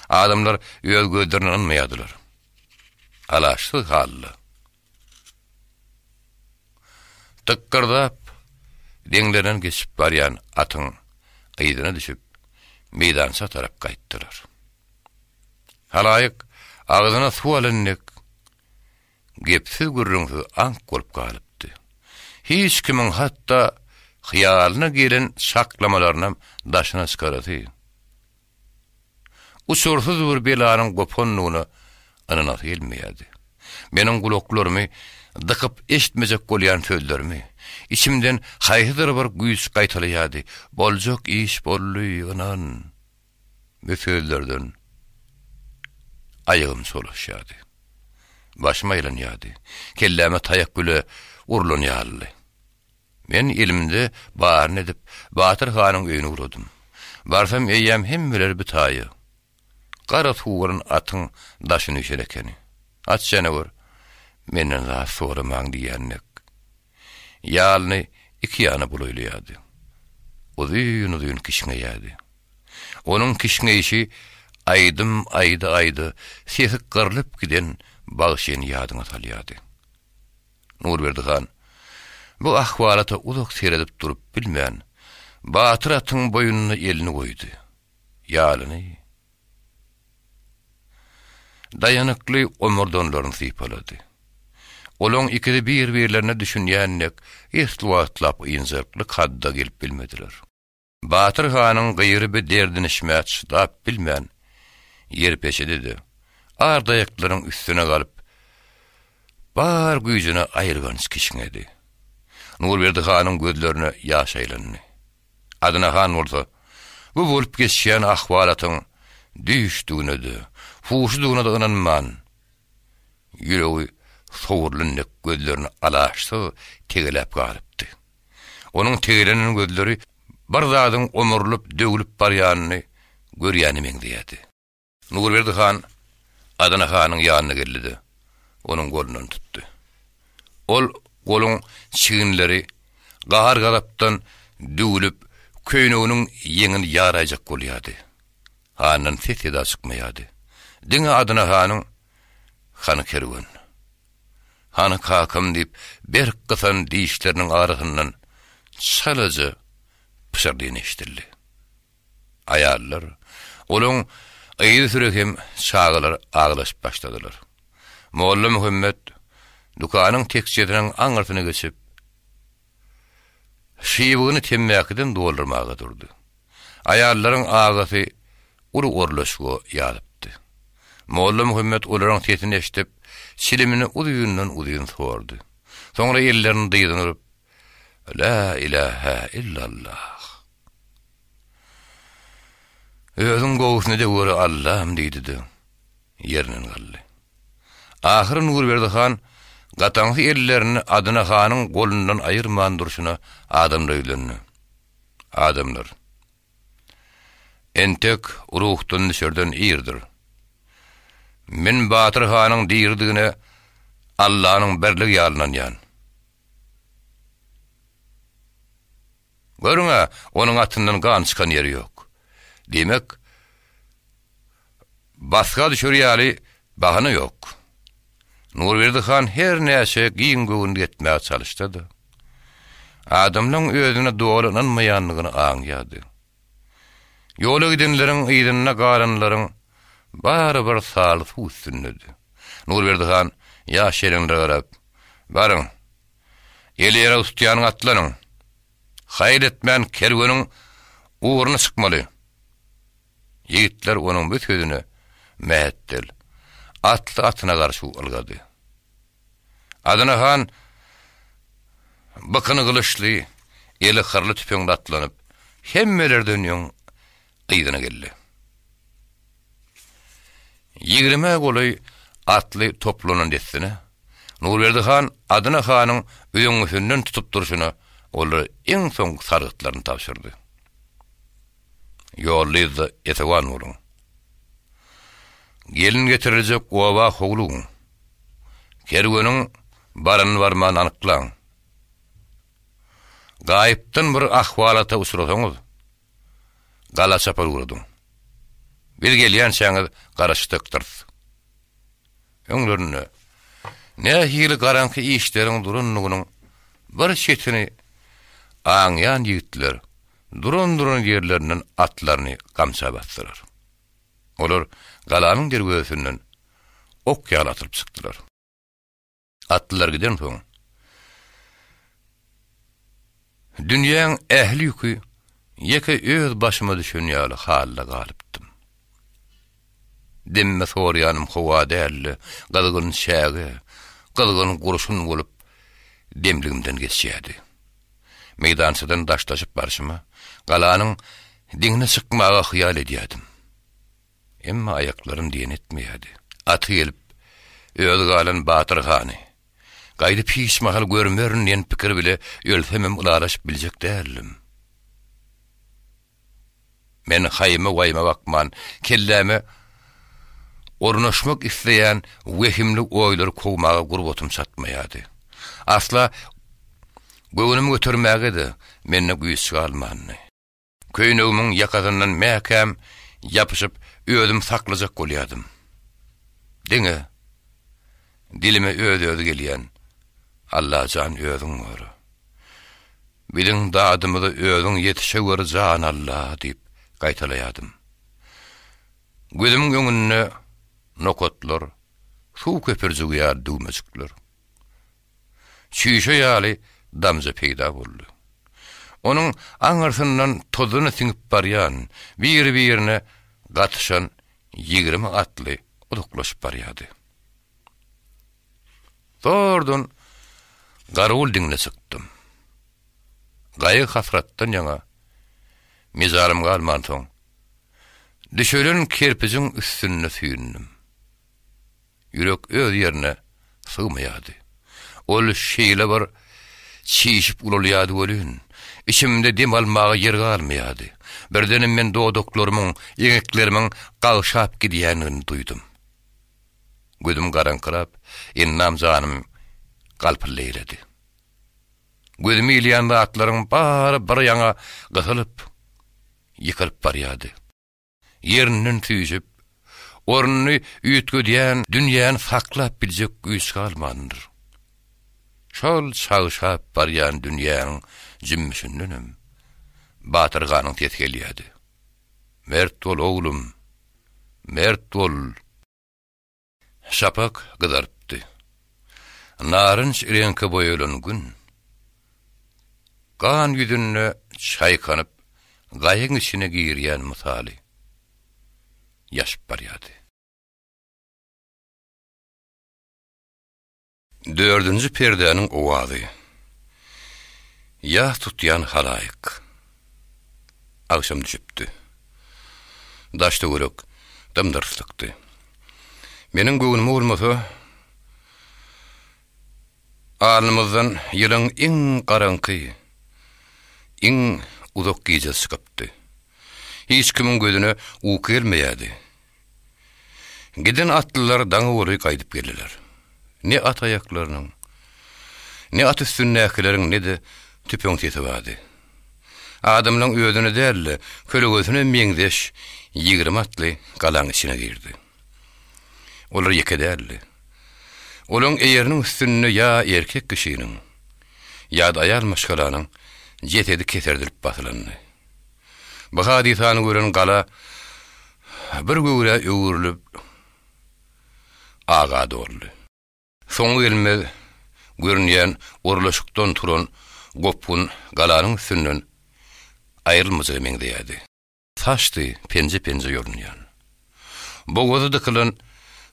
Adamlar öýül gözlerini anmaýardylar. Alaşy hally. Tıkkırdap deňlerden geçip barýan atyň ýygyna düşüp meýdança tarap gaýtdylar. Halaýyk agzyna suw alannyk gepsiz gürrüňsiz ank bolup galypdy. Hiç kimiň hatda hyýalyna gelen şaklamalaryna daşyna çykarady. Uçursuz bir belanyň gopanlygyny anyna gelmeýärdi. Meniň gulaklarymy dıkıp eşitmejek bolýan sözlerimi, içimden haýhydyr bir güýç gaýtalýardy. Boljak iş bolýanan bu sözlerden aýygym solaşýardy. Başyma ýalanýardy. Kelleme taýak güle urlanýardy. Men ilimde baryn edip Batyr Hanyň öýüne uradym. Barsam eýýäm hemmeler bitaýy. Gara suwurun atyň daşyny üşerekeni. At janawar menden daha soramaň diýenlik. Ýalyny iki ýana bulaýlýardy. Uzun kişneýärdi. Onuň kişneýişi aýdy sesi gyrlyp giden bagşyny ýadyna salýardy. Nurberdi Han bu ahwalata uzak seredip durup bilmän Batyr atyň boýunyna elini goýdy. Ýalyny dayanykly omurdonlaryny sypalady. Olaň ikide bir-birlerine düşünýänlik ýetwatlap ýynjyrkly hadda gelip bilmediler. Batyr Hanyň gyýry bir derdini şmäç dap bilmän ýer peşedidi. Ardaýaklaryň üstüne galyp bar güýjüne aýyrgan kişiňedi. Nurberdi Hanyň gözlerine ýaş aýlandy. Adyna Han bolsa, bu bolup geçýän ahwalatyň düşdüğüne de, fuşduğuna da inanman. Ýüregi sowurlandyk gözlerini alaşdy, tegelep galypdy. Onuň tegelenen gözleri bir zadyň omurlup döwülüp barýanyny görýäni meňdiýärdi. Nurberdi Han Adyna Hanyň ýanyna geldi. Onuň golundan tutdy. Ol goluň çiginleri gahar galapdan döwülüp köýneginiň ýeňini ýaraýjak bolýardy. Hanyň sesi de çykmaýardy. Diňe Adyna Hanyň Hany kerwen. Hany kakam diýip bir gysan diýişleriniň arasyndan çalaja pişirdiğini eşitildi. Ayarlar, olaň aýdy sürekem çağılar ağlaşıp başladylar. Molla Muhammed dukanyň tekçediniň aňyrtyna geçip şiýbyny temmäkiden doldurmaga durdy. Ayarlaryň ağasy uru orlaşygy ýalypdy. Molla Muhammed olaryň sesini eşitip silimini uzun sordy. Soňra ellerini dıýdynyp La ilahe illallah. Özüň gowusyny da göre Allah'ım diýdi. Ýerinen galdy. Ahyry Nurberdi Han gataňsy ellerini Adyna Hanyň golundan aýyrman durşuna adamlar öýlendi. Adamlar entek ruhdan düşerden ýerdir. Men Batyr Hanyň diýirdigine Allah'yň berligi ýalanýan. Görüňe, onuň atyndan gan çykan ýeri ýok. Demek, baska düşürýäli bahana ýok. Nurberdi Han her näçe giýin-göwün etmäge çalyşdy. Adamlaň özüne dolananmaýanlygyny aňýady. Ýola gidenleriň ýygyna galanlaryň bari bir saly üstünde. Nurberdi Han Ya şerenlere garap, barın, eliyere ustayanın atlanın, hayır etmeyen kergönün uğrunu sıkmalı. Yiğitler onun bütününü mehettil, atlı atına karşı ılgadı. Adına han, bakını kılıçlı, eli kırlı tüpüğünde atlanıp, hemmeler dönüyon ıydına geldi. 20 golay atlı toplunun destine, Nurverdi han Adına hanın üyüngüsünden tutup duruşunu olur en son sarıklarını tavsırdı. Yolluydu etevan olun. Gelin getirilecek ova hoğluğun. Kergönün barın varman anıklan. Gayipten bir ahvalata usurasınız. Gala çapar uğradın. Bir gelyen şanı karıştıktırdı. Öňlerine ne hili garanky işlerin durunluğunun bir şetini aňyan ýigitler durun yerlerinden atlaryny gamsa basdyrar. Olar galanyň derwesinden ok ýalatyp çykdylar. Atlylar giden soň dünýäň ähli ýüki ýeke öz başyma düşen ýaly halda galypdym. Demme soryanım howa dälli, galgyn şäge, galgyn guruşun bolup demligimden geçýärdi. Meydançydan daşlaşyp barşyma, galanyň diňine çykmaga hyýal edýärdim. Emma ayaklarym diýen etmeýärdi. Aty gelip, öýül galan Batyr hany. Gaýdy piş mahal görmerin ýen pikir bile ýölsemem ularaşyp biljek däldim. Men haýyma waýma bakman, kelleme ornaşmak isteyen vehimli oýlary kowmaga gurbatum satmaýardy. Asla göwnümi götürmägedi, menne güýçe almandy. Köýnegimiň ýakasyndan mäkäm ýapyşyp öýdüm saklajak bolýardym. Diňe dilime öýdü gelýän Allah jan öýdüň bar. Biziň dadymyzy öýdüň ýetişewer jan Allah diýip gaýtalaýardym. Gözüm göňüne nokotlar, suw köpürjügi ýar düwmejikler. Şişe ýaly damja peýda boldy. Onuň aňarsyndan tozuny siňip barýan, bir-birine gatşan 20 atly uduklaşyp barýardy. Tordan garul diňine çykdym. Gaýy hasratdan ýaňa mezarym galman soň düşölen kerpijiň üstüne süýündüm. Ýürek öz ýerine sığmaýardy. Ol şeýle bir çiýişip ulalýardy bolýan. İçimde dem almaga yer galmaýardy. Birdenim men dodoklarymyň, ýegeklerimiň gagşap gidýänini duýdum. Gözüm garaňkyrap, ennam janym galpyrlaýdy. Gözümi ýylýanda atlaryň bary bir ýaňa gysylyp, ýykylyp barýardy. Ýerinden tüýjüp, ornuny üýtgedýän dünýäni saklap biljek güýç galmandyr. Şol şagşap barýan dünýäň jimmişindenim. Batyr ganyň tetgelýärdi. Mert bol oglum, mert bol. Şapak gyzarypdy. Narynç renke boýalan gün. Gan ýüzüne çaýkanyp, gaýyň içine girýän mysaly. Ýaşyp barýardy. 4-nji perdäniň owazy. Ýa tutýan halaýyk. Akşam düşüpdi. Daşda görek dymdyrslykdy. Meniň göwnüm bolmasa, alnymyzdan ýylyň iň garanky, iň uzak gece çykypdy. Hiç kimin gözüne uky gelmeýärdi. Giden atlylar daňy boly gaýdyp geldiler. Ne at aýaklarynyň, ne at üstündäkileriň ne de tüpüň sesi bardy. Adamlaryň özüne däl, kölegösüne meňdeş 20 atly galaň içine girdi. Olar ýekedäli. Olaň eýeriniň üstünde ýa erkek kişiniň, ýa da aýal maşgalanyň jetedi keserdilip basylandy. Bu hadisany gören gala bir göwre öwürlüp aga doldy. Soňu gelmez görünýän orlaşykdan turan gopun galanyň üstünden aýrylmazy meňdeýärdi. Taşdy, penje ýörünýän. Bogoda dıkylan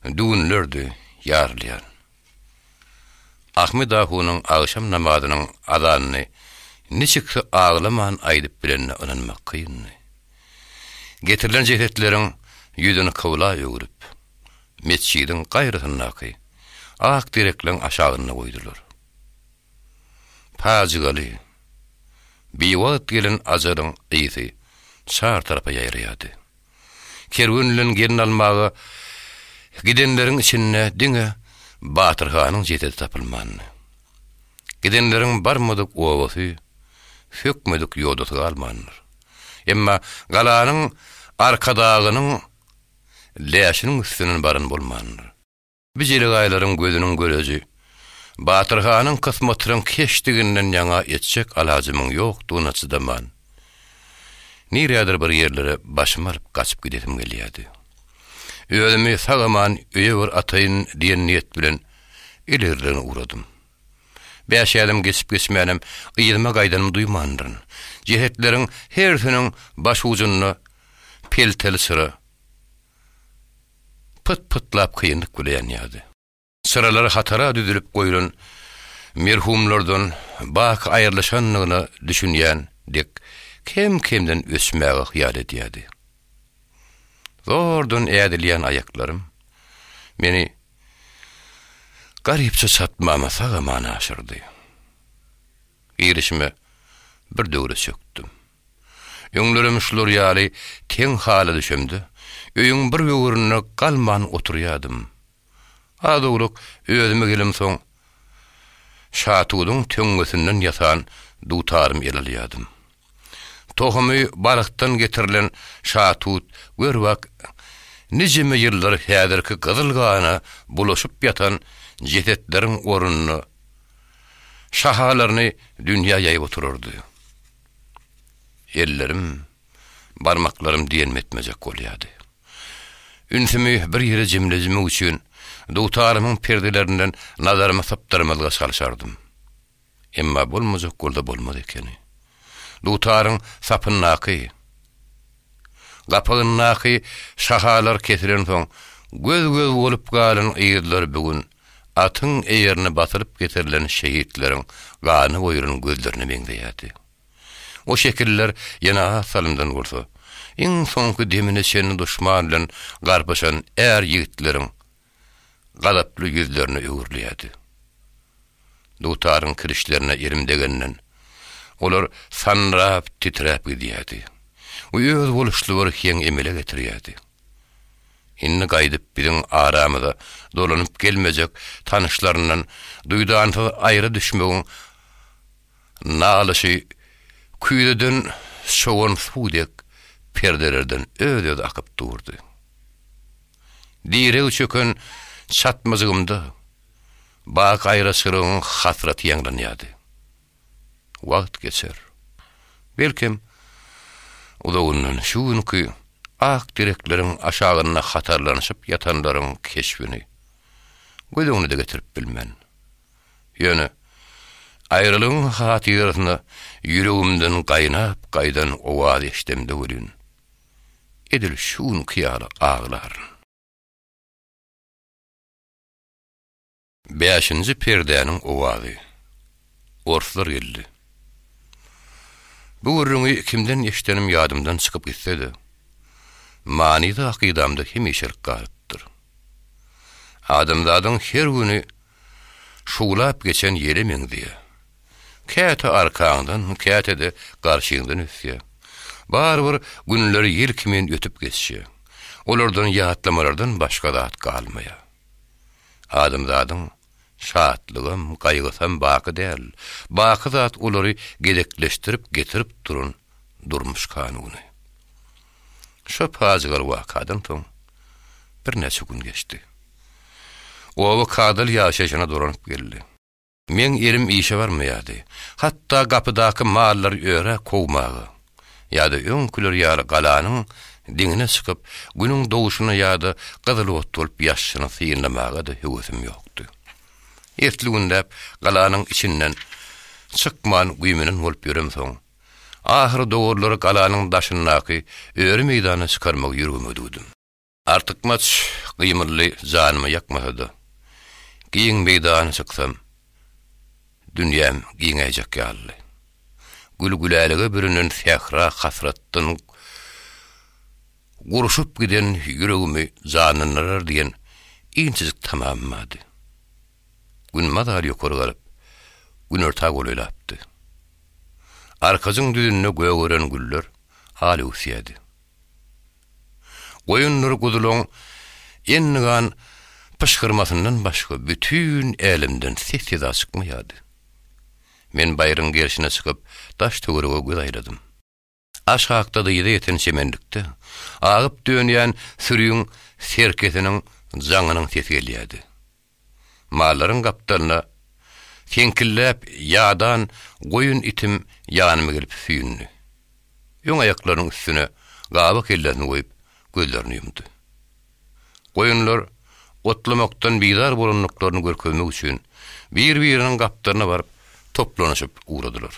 düğünlerdi, ýarlýan. Ahmet Ahu'nun akşam namazynyň azanyny niçik ağlaman aýdyp bilenine inanmak kıyın. Getirilen jehetleriň ýüzüni kowla ýögürüp, mesçidiň gaýryndaky ak direkleň aşagyna goýdular. Pajigaly biwat gelen ajaryň ýyzy şar tarapa ýaýrýady. Kerwünlen gelin almagy gidenleriň içinde diňe Batyrhanyň jetedi tapylmandy. Gidenleriň barmadyk owaty, hökmedik ýodaty almandyr. Emma galanyň arkadagynyň läşiniň üstünden baryn bolmandyr. Bijeli gaýlaryň gözüniň göreji Batyrhanyň kysmatynyň keşdiginden ýaňa etjek alajymyň ýokdugyna çydaman. Nirýadyr bir ýerlere başym alyp gaçyp gidetim gelýärdi. Özümi sagaman öýür ataýyn diýen niýet bilen ilerlerine uğradım. Beş ýadım geçip geçmänem ýylyma gaýdanymy duýmandyryn. Jehetleriň hersiniň baş ujuny pelteli sıra pıt-pıtlap kıyındyk güleýän ýaly. Sıralary hatara düzülip goýulan merhumlardan bak aýrylşanlygyny düşünýän dek kim-kimden ösmäge hyýal edýärdi. Zordan eğdilýän ayaklarım meni garipçe satmama sagamana aşyrdy. Girişime bir döwre söktüm. Öňlerim şular ýaly teň hala düşemdi. Öýüň bir ýöwürine galman oturýadym. Adawluk özüme gelim soň şatudyň töňgesinden ýatan dutarym elalýadym. Tohumy balykdan getirilen şatut görwak nijime ýyllar häzirki gyzylgana bulaşyp ýatan jehetleriň orunyny şahalaryny dünýä ýaýyp otururdy. Ellerim, barmaklarym diýenmetmejek bolýardy. Ünsümi bir ýere jemlejimek üçin dutarymyň perdelerinden nazarymı sapdyrmalyga çalışardym. Emma bolmajak golda bolmady ekeni. Dutaryň sapynnaky, gapynnaky şahalar kesilen soň göz bolup galan ýerler bugün atyň eýerini batyryp getirilen şehitleriň gany boýuryň gözlerini meňdeýärdi. O şekiller ýene salymdan bolsa, iň soňky demine şeni duşman bilen garpaşan är ýigitleriň gadaply ýüzlerini öwürleýärdi. Dutaryň kirişlerine erimdegenden olar sanrap titrep gidýärdi. O öz boluşlary hiň emele getirýärdi. Inni gaýdyp biziň aramyda dolanyp gelmejek tanışlaryndan duýdan aýry düşmegiň nalaşy küýdeden şowan suwdek perdelerden öýde akyp durdy. Direg çöken çatmazygymda bak aýrasyryň hasraty ýanglanýardy. Wagt geçer. Belkim udawynyň şu günki ak direkleriň aşagyna hatarlanyşyp ýatanlaryň keşbini gözüňe de getirip bilmen. Ýöne aýrylyň hatyryny ýüregimden gaýnap gaýdan owaz eşdemde görün. Edil şu günki ağlar. 5-nji perdäniň owazy. Orflar geldi. Bu urungy kimden eşdenim ýadymdan çykyp gitsedi. Manyda akydamda hemişelik galypdyr. Adamlaryň her güni şuglap geçen ýeri meňdi. Käte arkaňdan, käte de garşyňdan ösýär. Bar-bir günler ýyl kimen ötüp geçýär. Olardan ýatlamalardan başga zat galmaýar. Adamlaryň şatlygym, gaýgysam baky däl. Baky zat olary gedekleşdirip getirip durun durmuş kanuny. Şu pazygar wakadan soň bir näçe gün geçdi. O wakadal ýaşaşyna duranyp geldi. Men erim işe barmaýardy. Hatta gapydaky mallar öre kowmagy. Ýa-da öňküler ýaly galanyň diňine çykyp günüň dowuşuna ýa-da gyzyl ot bolup ýaşyny sýynlamaga da höwüsüm ýokdy. Ertligündäp galanyň içinden çykman güýmeniň bolup ýörem soň. Ahir dogurlary galanyň daşyndaky öýre meýdana çykarmak ýürgümediydim. Artyk maç gymyrly janymy ýakmasady. Giň meýdana çyksam, dünýäm giňejek ýaly. Gülgüläligi birinin fähra hasratdan guruşup giden ýüregimi janynyrar diýen inçizik tamamlady. Gün madar ýokary galyp, gün orta golylapdy. Arkasyň düzünde göweren güller haly usýady. Goýunlar gudulyň ennigan pışkırmasından başga bütün elimden sesida çykmaýady. Men baýryň gelişine çykyp taş töwerege göz aýradım. Aşgakda da ýeten çemendikde agyp dönýän sürüň serketiniň jaňynyň sesi gelýärdi. Mallaryň gapdalyna kenkillep ýadan goýun itim ýanyma gelip süýündi. Ýöň aýaklaryň üstüne gaby kellerini goýup gözlerini ýumdy. Goýunlar otlamakdan biýdar bolanlyklaryny görkezmek üçin bir-biriniň gapdalyna baryp toplanyşyp uğradylar.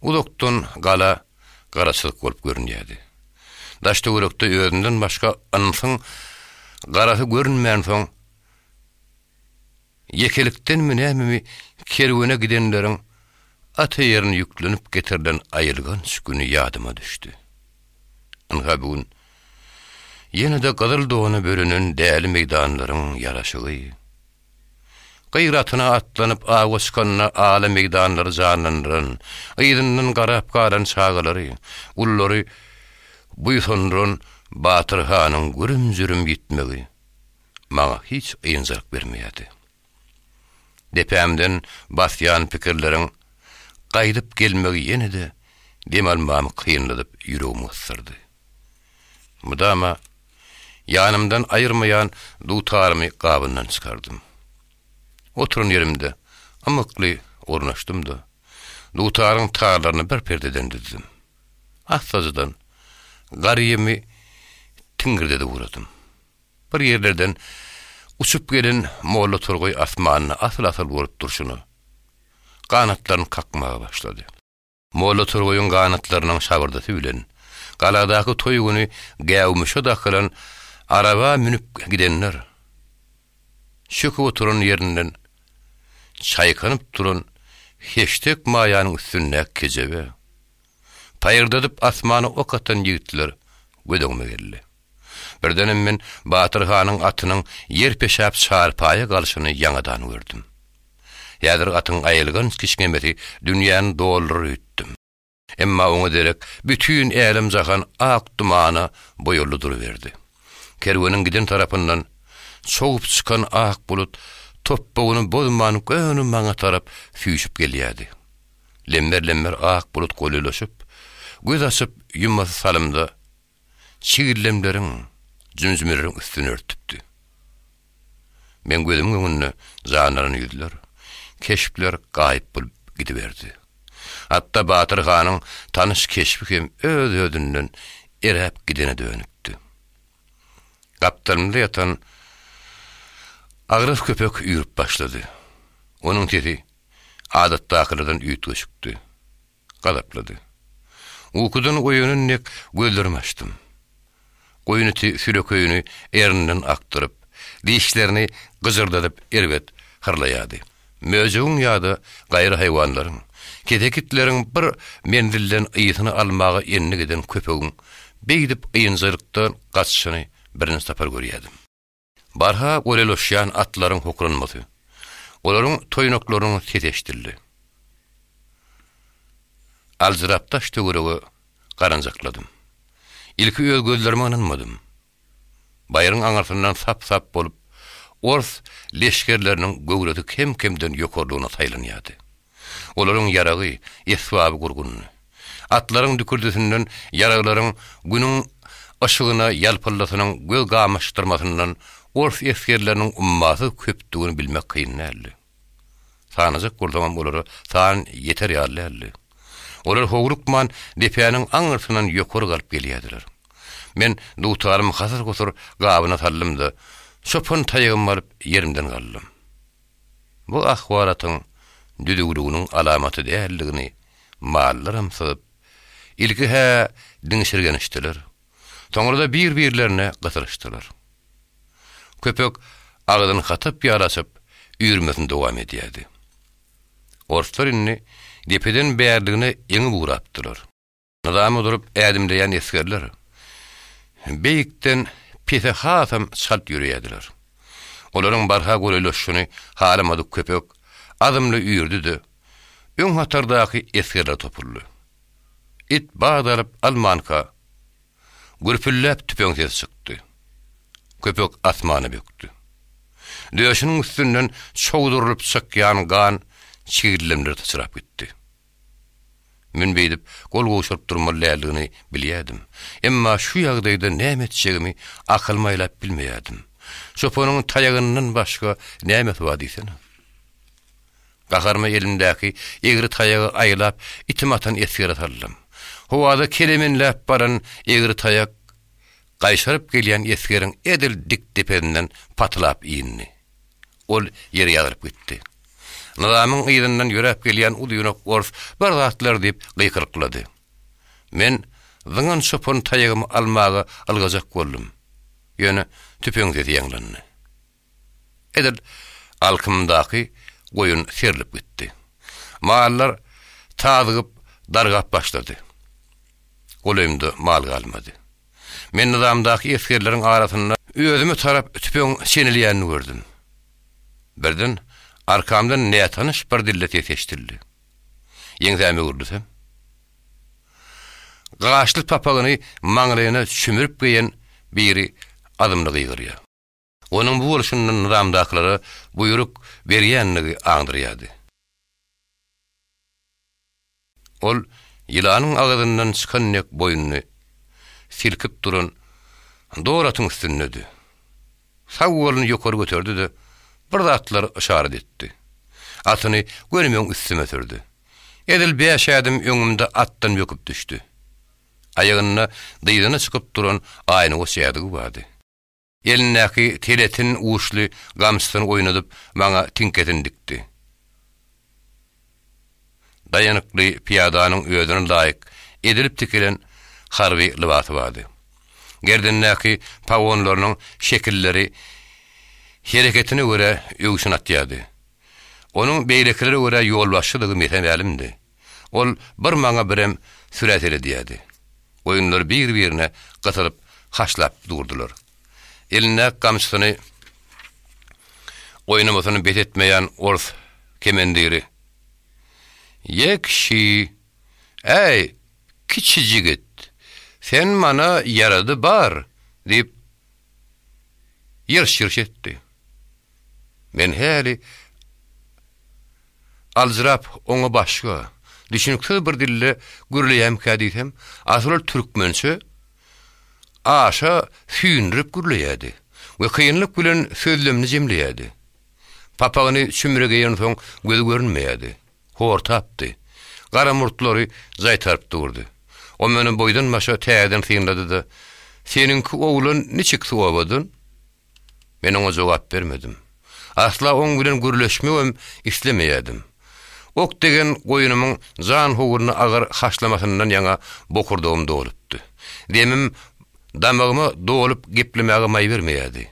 Uzakdan gala garaçylyk bolup görünýärdi. Daş töwerekde özünden başga ansyň garasy görünmän soň yekelikden näme kerwene gidenleriň ata ýerine ýüklenip getirden aýrylgan şüküni ýadyma düşdi. Ynha bugün ýene-de gadal dogana bölünen däli meýdanlaryň ýaraşygy, gayratyna atlanyp awa çykanyna ala meýdanlary janlandyran, ýygynyň garap galan çağalary, ullary buýsondyran Batyr hanyň gürüm-jürüm gitmegi maňa hiç ýynjak bermeýärdi. Depemden basýan pikirleriň gaýdyp gelmegi ýene-de demalmamy kynladyp ýüregimi ysyrdy. Mudama ýanymdan aýyrmaýan dutarmy gabyndan çykardym. Oturun yerimde amykly ornaşdym-da dutaryň tarlaryny bir perdeden dizdim. Ahsazydan garymy tingirde uğradım. Bir yerlerden uçup gelen molla turgoy asmanyna asıl borup durşuny kanatlaryny kakmaga başlady. Molla turgoyun kanatlarynyň şagyrdaty bilen galadaky toý güni gäwmişe dakylan araba minip gidenler şöküp oturan ýerinden çaýkanyp duran heştek maýanyň üstüne kejebe paýyrdadyp asmany okatan ýigitler gödöňme geldi. Birdenem men Batyr hanyň atynyň yer peşäp çarpaýa galyşyny ýangadan gördüm. Ýadyr atyň aýylgan kiçiňemeti dünýäni dolduryp ütdim. Emma oňa derek bütün älim jahan ak dumana boýurly duruverdi. Kerweniň giden tarapyndan soğup çykan ak bulut toppagyny bozman göňü maňa tarap süýşüp gelýärdi. Lemmer ak bulut golylaşyp, göz açyp ýummasy salymda çigirlemleriň zümzümleriň üstüne örtüpdi. Men gözüm göňünde janlaryny ýüzler, keşipler gaýyp bolup gidiberdi. Hatta Batyr hanyň tanyş keşipi hem öz-özünden eräp gidene dönüpdi. Gapdarymda ýatan agryf köpek ýürüp başlady. Onuň sesi adatdakylardan üýtgeşikdi. Galaplady. Ukudan goýunyň nek gözlerimi açdym. Goýuny süreköýüni erinden aktyryp, dişlerini gyjyrdadyp erbet hyrlaýady. Möjüň ýa-da gaýry haýwanlaryň, ketekitleriň bir mendilden ýytyny almagy enni giden köpegiň beýdip ýynjyrykdan gaçyşyny birini tapar görýärdim. Barha goleloşýan atlaryň hokranmasy, olaryň toýnaklaryny seteşdirdi. Alzyrap taş töwerege garanjakladım. İlki öz gözlerime inanmadım. Baýryň aňarsyndan sap-sap bolup, ors leşkerleriniň göwreti kem-kemden ýokarlygyna saýlanýardy. Olaryň ýaragy, esbaby gurguny. Atlaryň dükürdüsinden ýaraglaryň günüň aşygyna ýalpyllasynyň göz gamaşdyrmasyndan ors eskerleriniň ummasy köpdigini bilmek kyn näli. Sanyjak gurdaman bolary san ýeter ýaly. Olar hogrukman depäniň aňyrsyndan ýokary galyp gelýärdiler. Men dutarym hasar gosur gabyna sallymdy. Şopun taýygymy alyp ýerimden galdym. bu ahwalatın düdügülüğünün alamatı değerligini mallarım sığıp, ilki diňşirgenişdiler. Soňra bir-birlerine gysyrışdylar. Köpek ağzını katıp yarasyp üýürmesini dowam edýärdi. Orslar inni depeden bäýerligine eňi buğrapdylar. Nadamy durup ädimleýän eskerler beýikden pese hasam çalt ýürýärdiler. Olaryň barha goýlaşyny halamadyk köpek adımly üýürdi-de öň hatardaky eskerler topurly. It bağdalyp almanka gürpüllep tüpeňse çykdy. Köpek asmany bökdi. Döşüniň üstünden çoğdurulyp çykýan gan çigilimler taşyrap gitdi. Men beýdip gol goşuryp durmalygyny bilýärdim. Emma şu ýagdaýda näme etjegimi akylmaýlap bilmeýärdim. Şoponyň taýagynyň başga näme wadiýsyn? Gaharma elimdäki egri taýagy aýlap itim atan esgere saldym. Howada kelemenläp baran egri taýak gaýşaryp gelýän esgeriň edil dik tependen patlap iýinni. Ol ýere ýagyryp gitdi. Nadamyň ýerinden ýörep gelýän ulyňok orf bir zatlar diýip gykyrklady. Men zyňan şopon taýagymy almagy algajak boldum. Ýöne tüpeňde ýaňlandy. Edil alkymdaky goýun serilip gitdi. Mallar taýyp dargap başlady. Golymda mal galmady. Men nadamdaky eskerleriň arasynda özüme tarap tüpeň senilýänini gördüm. Birden arkamdan ne tanış bir dille teşeştildi. Ýeňzäme gurdusam. Gaşly papagyny maňlaýyna çümürip goýan biri adymly gygyrýar. Onuň bu bolşundan nadamdakylary buýruk berýänligi aňdyrýardy. Ol ýylanyň agydyndan çykan nek boýuny silkip duran doratyň üstündedi. Sağ goluny ýokary götürdi-de bir zatlar işaret etdi. Atyny görmeýän üstüme sürdi. Edil beş adım öňümde atdan ýöküp düşdi. Aýagyna dyýdyna çykyp duran aýny oşýady bardy. Elindäki teletin uçly gamsyny oýnadyp maňa tinketin dikdi. Dayanykly piyadanyň öýüne laýyk edilip tikilen harby libasy bardy. Gerdindäki pawonlarynyň şekilleri hereketine göre öýüşün atýardy. Onuň beýlekleri göre ýolbaşçylygy metämälimdi. Ol bir maňa birem süret edýärdi. Oýunlar bir-birine gatyryp haşlap durdular. Eline gamsyny oýnamasyny betetmeýän orf kemendiri. Yekşi, ey kiçi jigit, sen mana yarady bar, diýip ýyrş etdi. Men häli alzırap oňa başga, düşünükli bir dille gürleýän kädiýsem, asyl türkmençe aşa süýnrip gürleýärdi we kynlyk bilen sözlemni jemleýärdi. Papagyny çümregeýän soň gözü görünmeýärdi. Hortapdy. Gara murtlary zaýtarp durdy. O meni boýdan maşa täýeden synlady-da, "Seninki oglan niçik suwabadyn?" Men oňa jogap bermedim. Asla oň bilen gürleşmegem islemeýärdim. Ok degen goýunumyň jan howuryny agar haşlamasyndan ýaňa bokurdygym dolupdy. Demim damagyma dolup geplemäge maý bermeýärdi.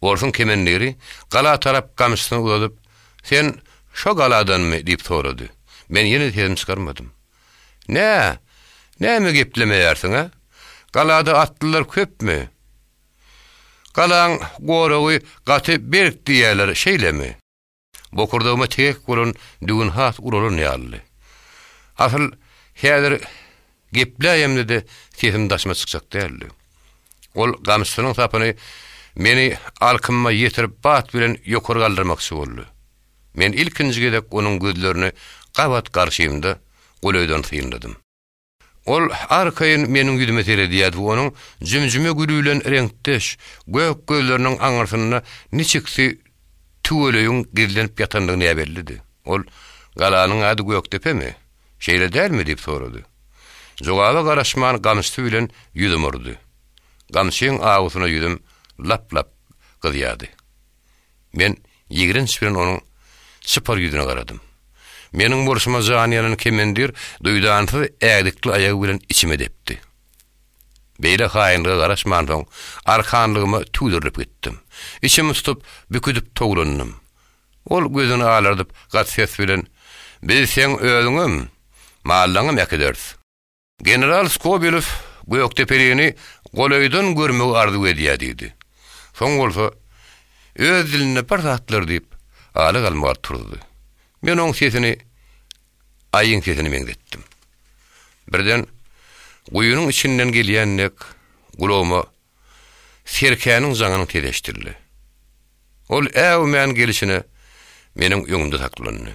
Orsun kemenleri gala tarap gamsyny uzadyp, "Sen şo galadanmy?" diýip sorady. Men ýene terim çykarmadym. Näme geplemeýärsiň ha? Galada atlylar köpmi? Galan goragy gaty berk diýerler şeýlemi? Bokurdagyma tek bolan düğün hat uralyn ýaly. Asyl häzir gepläýemdi de sesim daşma çykjak däldi. Ol gamsynyň sapyny meni alkymma ýetirip bat bilen ýokary galdyrmakçy boldy. Men ilkinjigede onuň gözlerini gabat garşymda golöýden syýndym. Ol arkaýyn meniň ýüzüme terediýärdi. Onuň jümjüme gülülen reňkdeş gök gözleriniň aňarsyna niçiksi tüweleýiň gizlenip ýatandygyny ýabellidi. Ol galanyň ady Gökdepemi? Şeýle dälmi diýip sorady. Jogaba garaşman gamsy bilen ýüzüm urdy. Gamsyň agysyna ýüzüm lap gyzýardy. Men ýigrinç bilen onuň Spor yüzüne garadım. Menin boruşma zaniyanın kemendir, duydansız ädikli ayağı bilen içime depti. Beýle haýynlyga garaşman soň arkanlygyma tüýdürip gittim. İçimi tutup büküdüp toglanynym. Ol gözüni alardyp gat ses bilen "Biz sen özüňem, mallaňym ýakyders." General Skobelow Gökteperini golaýdan görmegi arzu edýär diýdi. Soň bolsa öz diline bir zatlar diýip aly galmaga turdy. Men oň sesini aýyň sesini meňdetdim. Birden guyunun içinden gelýännek gulawma serkäniň jaňyny teleşdirdi. Ol äw men gelişine meniň öňümde saklandy.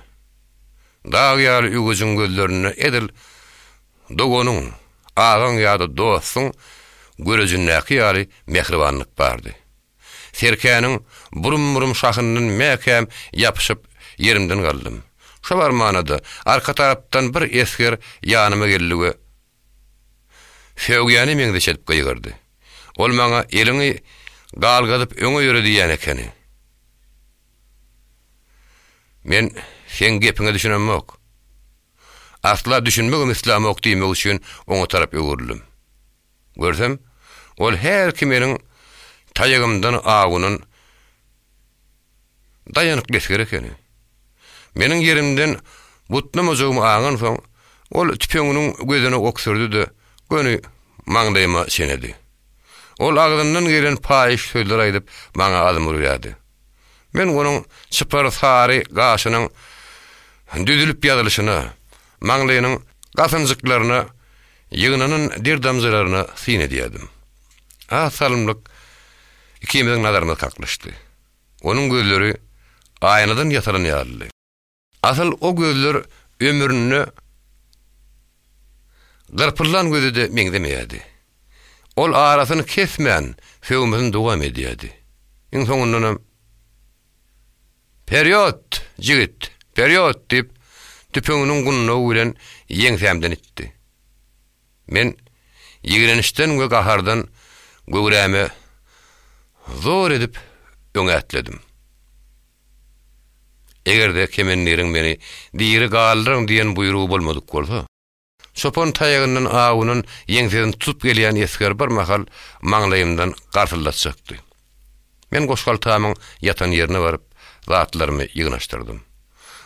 Dag ýaly ügüjüň gözlerini edil dogonuň, ağaň ýa-da dostuň görejindäki ýaly mehribanlyk bardy. Serkäniň burum-burum şahyndan mäkäm ýapyşyp yerimden galdym. Şu barmanada arka tarapdan bir esker ýanyma geldi. Feýgäni meňde çelip gaýgyrdy. Ol maňa eliňi galgadyp öňe ýöre diýen ekeni. Men sen gepiňe düşünemok. Asla düşünmegim islam ok diýmek üçin oňa tarap ýögürdüm. Görsem, ol her kimeniň taýagymdan agynyň daýanyp geçer ekeni. Meniň yerimden butnam ojugymy aňan soň, ol tüpeňiniň gözüne oksyrdy-da, göni maňdaýyma senedi. Ol agdyndan gelen paýyş sözler aýdyp maňa adım urýardy. Men onuň çypar sary gaşynyň düzülüp ýazylyşyna, maňdaýynyň gasynjyklaryna, ýygynynyň dirdamjylaryna syn edýärdim. Salymlyk ikimiziň nazarymyz kaklaşdy. Onuň gözleri aýnadan ýataran ýaly. Asal o gözler ömrüni gırpırlan gözüde meňdemeydi. Ol arasyny kesmän feýümizin dowam edýärdi. Iň soňundan "Period, jigit, period" diýip tüpeňiniň gununy bilen ýeňsemden itdi. Men ýigrenişden we gahardan göwräme zor edip öňe atladım. Egerde kemenleriň meni diýeri galdyryň diýen buýrugy bolmadyk bolsa, sopon taýagyndan agynyň ýeňseden tutup gelýän esker bir mahal maňlaýymdan garsylaşjakdy. Men goşgaltamyň ýatan ýerine baryp zatlarymy ýygnaşdyrdym.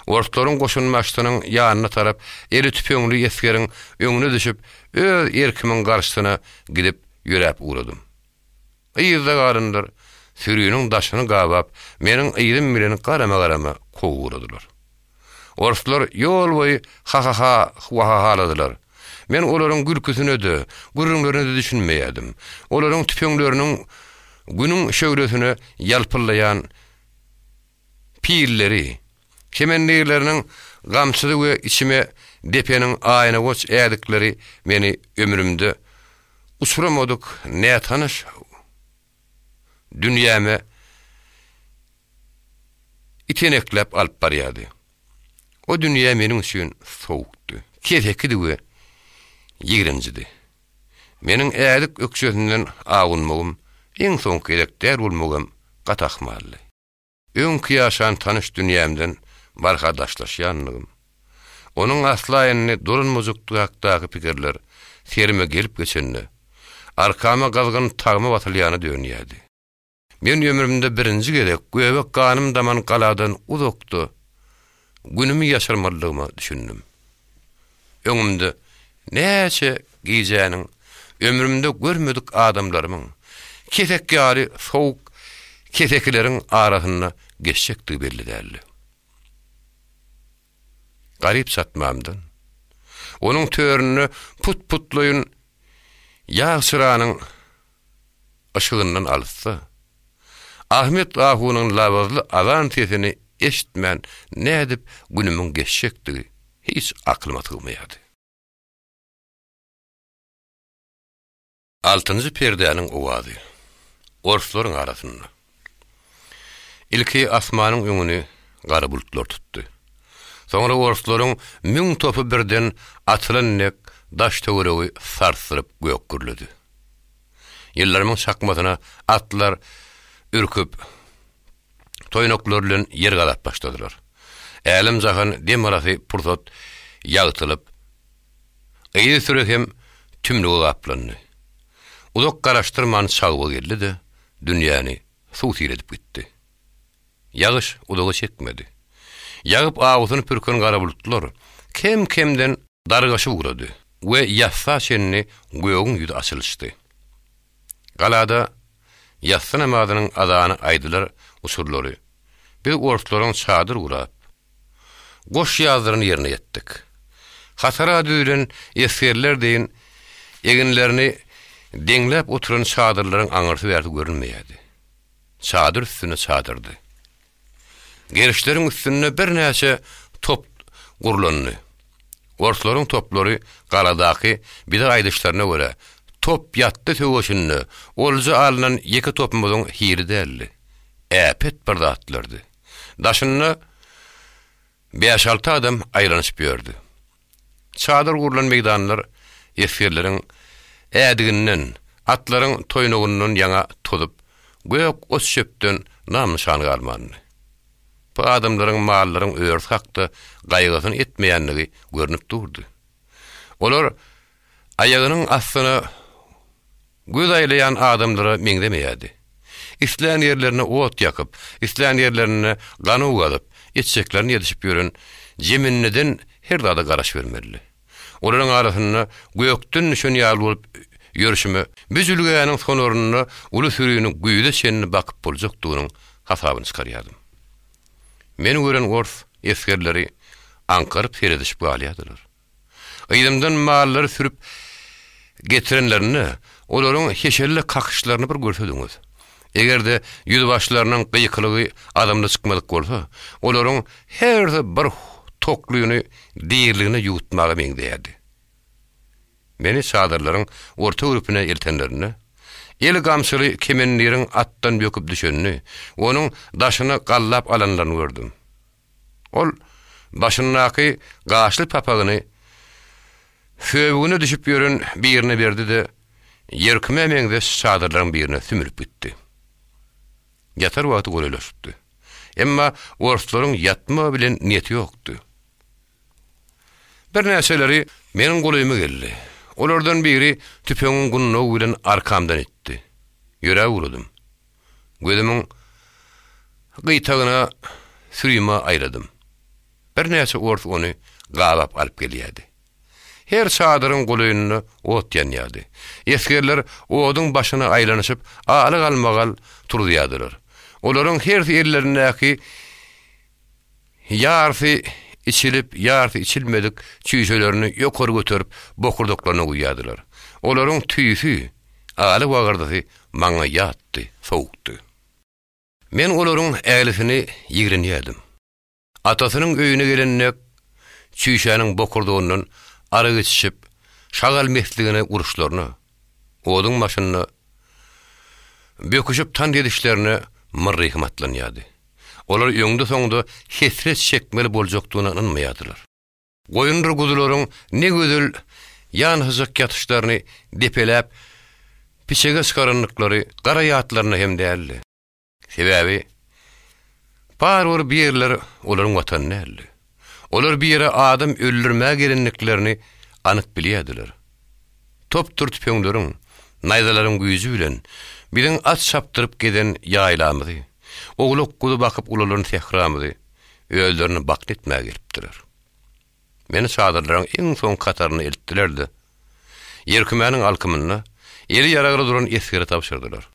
Orklaryň goşunmaşdynyň ýanyna tarap eli tüpeňli eskeriň öňüne düşüp öz erkimiň garşysyna gidip ýörep uğradym. Ýyzda garyndyr, sürüýüniň daşyny gabap, meniň ýyzym bilen garama kowuradylar. Oruslar ýol boýy ha haladylar. Men olaryň gülküsini de, gürrüňlerini de düşünmeýärdim. Olaryň tüpeňleriniň günüň şöwresini ýalpyllaýan pirleri, kemenleriniň gamsyzy we içime depeniň aýyna goç ädikleri meni ömrümde uçuramadyk ne tanış dünýäme iteneklep alyp barýardy. O dünýä meniň üçin sowukdy, kesekdi we ýigrenjidi. Meniň ädik öksüzinden agynmagym, iň soňky edekler bolmagym gatakmaly. Öňki ýaşan tanış dünýämden barhadaşlaşýanlygym. Onuň aslaýyny durunmazyklygy hakdaky pikirler serime gelip geçenli. Arkama gazgyn tagmy batylýany dönýärdi. Men ömrümde birinji gerek göbek ganym daman galadan uzakdy. Günümi ýaşarmalygyma düşündüm. Öňümde näçe giýjäniň, ömrümde görmedik adamlarymyň, kesek ýaly sowuk kesekleriň arasyna geçjekdi belli däldi. Garip satmamdan, onuň törüni put-putlaýyn ýağ sıranyň ışığından alsa, Ahmet Ahunyň lawazly azan sesini eşitmän ne edip günümiň geçjekdi hiç aklyma tygmaýardy. 6-njy perdäniň owazy. Orslaryň arasynda. Ilki asmanyň öňüni gara bulutlar tutdy. Soňra orslaryň müň topy birden atylan nek daş töweregi sarsyryp gök gürledi. Ýyllaryň şakmatyna atlar ürküp toýnoklar bilen yer galap başladylar. Älim jahan demarasy pursat ýagtylyp, eýdi sürekem tümlügi gaplandy. Uzak garaşdyrman çağı geldi de dünýäni suw tiredip gitdi. Ýagyş udagy çekmedi. Ýagyp agyzyny pürkün gara bulutlar kem-kemden dargaşy ugrady we ýassa şenni göýüň ýüdi açylşdy. Galada ýassa namazynyň azany aýdylar usurlary. Bir ortlaryň çadyr urap goş ýazdyryny ýerine ýetdik. Hasara düýlen esgerler deýin eginlerini deňläp oturan çadyrlaryň aňyrsy berdi görünmeýärdi. Çadyr üstüne çadyrdy. Gerişleriň üstüne bir näçe top gurulandy. Ortlaryň toplary galadaky bir aýdyşlaryna görä top ýatdy töweşinne. Olja alynan iki topumyzyň hiri däldi. Äpet bir zatlardy. Daşyny 5-6 adam aýranyşyp ýördi. Çadyr gurulan meydanlar esgerleriň ädiginden, atlaryň toýnagynyň ýaňa tutup, göýek os şöpden namyşany galmandy. Bu adamlaryň mallaryň öýürs hakda gaýgysyny etmeýänligi görünüp durdy. Olar aýagynyň astyna göz aýlayan adamlara meňdemeýärdi. İsleýän ýerlerine ot ýakyp, isleýän ýerlerine gany ugalyp, etçeklerini ýetişip ýören jeminneden her dada garaş bermeli. Olaryň arasyna göýekden nişan ýaly bolup ýörüşimi, büzülgäniň sonoruny uly sürüýüniň güýde şenni bakyp boljakdygynyň hasabyny çykarýardym. Men gören orf esgerleri ankaryp seredişip galýadylar. Ýylymdan mallary sürüp getirenlerini, olaryň heşelli kakışlaryny bir görsediňiz. Egerde ýüzbaşlarynyň gıýklygy adamda çykmadyk bolsa, olaryň her bir tokluýuny diýerligine ýutmagy meňdeýärdi. Meni çadyrlaryň orta grupyna eltenlerini, el gamçyly kemenleriň atdan böküp düşenini, onuň daşyny gallap alanlaryny gördüm. Ol başyndaky gaşly papagyny föwüne düşüp ýören birine berdi de ýerkime meňde çadyrlaryň birine sümürüp gitdi. Yatar wagty goýulaşdy. Emma orslaryň yatma bilen niýeti ýokdy. Bir näçeleri meniň goýyma geldi. Olardan biri tüpeňiň gunnow bilen arkamdan etdi. Ýöre urudum. Gözümiň gytagyna sürýme aýradym. Bir näçe ort ony galap alyp gelýärdi. Her çadyryň goýunyny ot ýanýardy. Esgerler oduň başyna aýlanyşyp aly galmagal turýardylar. Olaryň her ýerlerindäki ýarfy içilip, ýarfy içilmedik çüýçelerini ýokary göterip bokurdoklaryna goýýardylar. Olaryň tüýsü aly wagardysy maňa ýatdy, sowukdy. Men olaryň älisini ýigrenýärdim. Atasynyň öýüne gelennek çüýçäniň bokurdogyndan ara geçişip şagal mesligine uruşlaryny, oduň maşynyny böküşip tan edişlerini mırry hikmatlanýardy. Olar ýöňde soňda hesret çekmeli boljakdygyna inanmaýardylar. Goýundur gudularyň ne gözel ýanhyjak ýatyşlaryny depeläp piçege çykaranlyklary gara ýatlaryna hem däldi. Sebäbi barwar bir ýerler olaryň watanyny däldi. Olar bir ýere adam öldürmäge gelenliklerini anyk bilýärdiler. Top turt pöňleriň, naýdalaryň güýji bilen bilen at şapdyryp geden ýaýlamydy. Ogluk guly bakyp ulalaryň tehramydy. Öýlerini bakletmäge gelipdiler. Meni çadyrlaryň iň soň kataryny eltdilerdi. Ýerkümeniň alkymyny eli ýaragry duran esgere tapşyrdylar.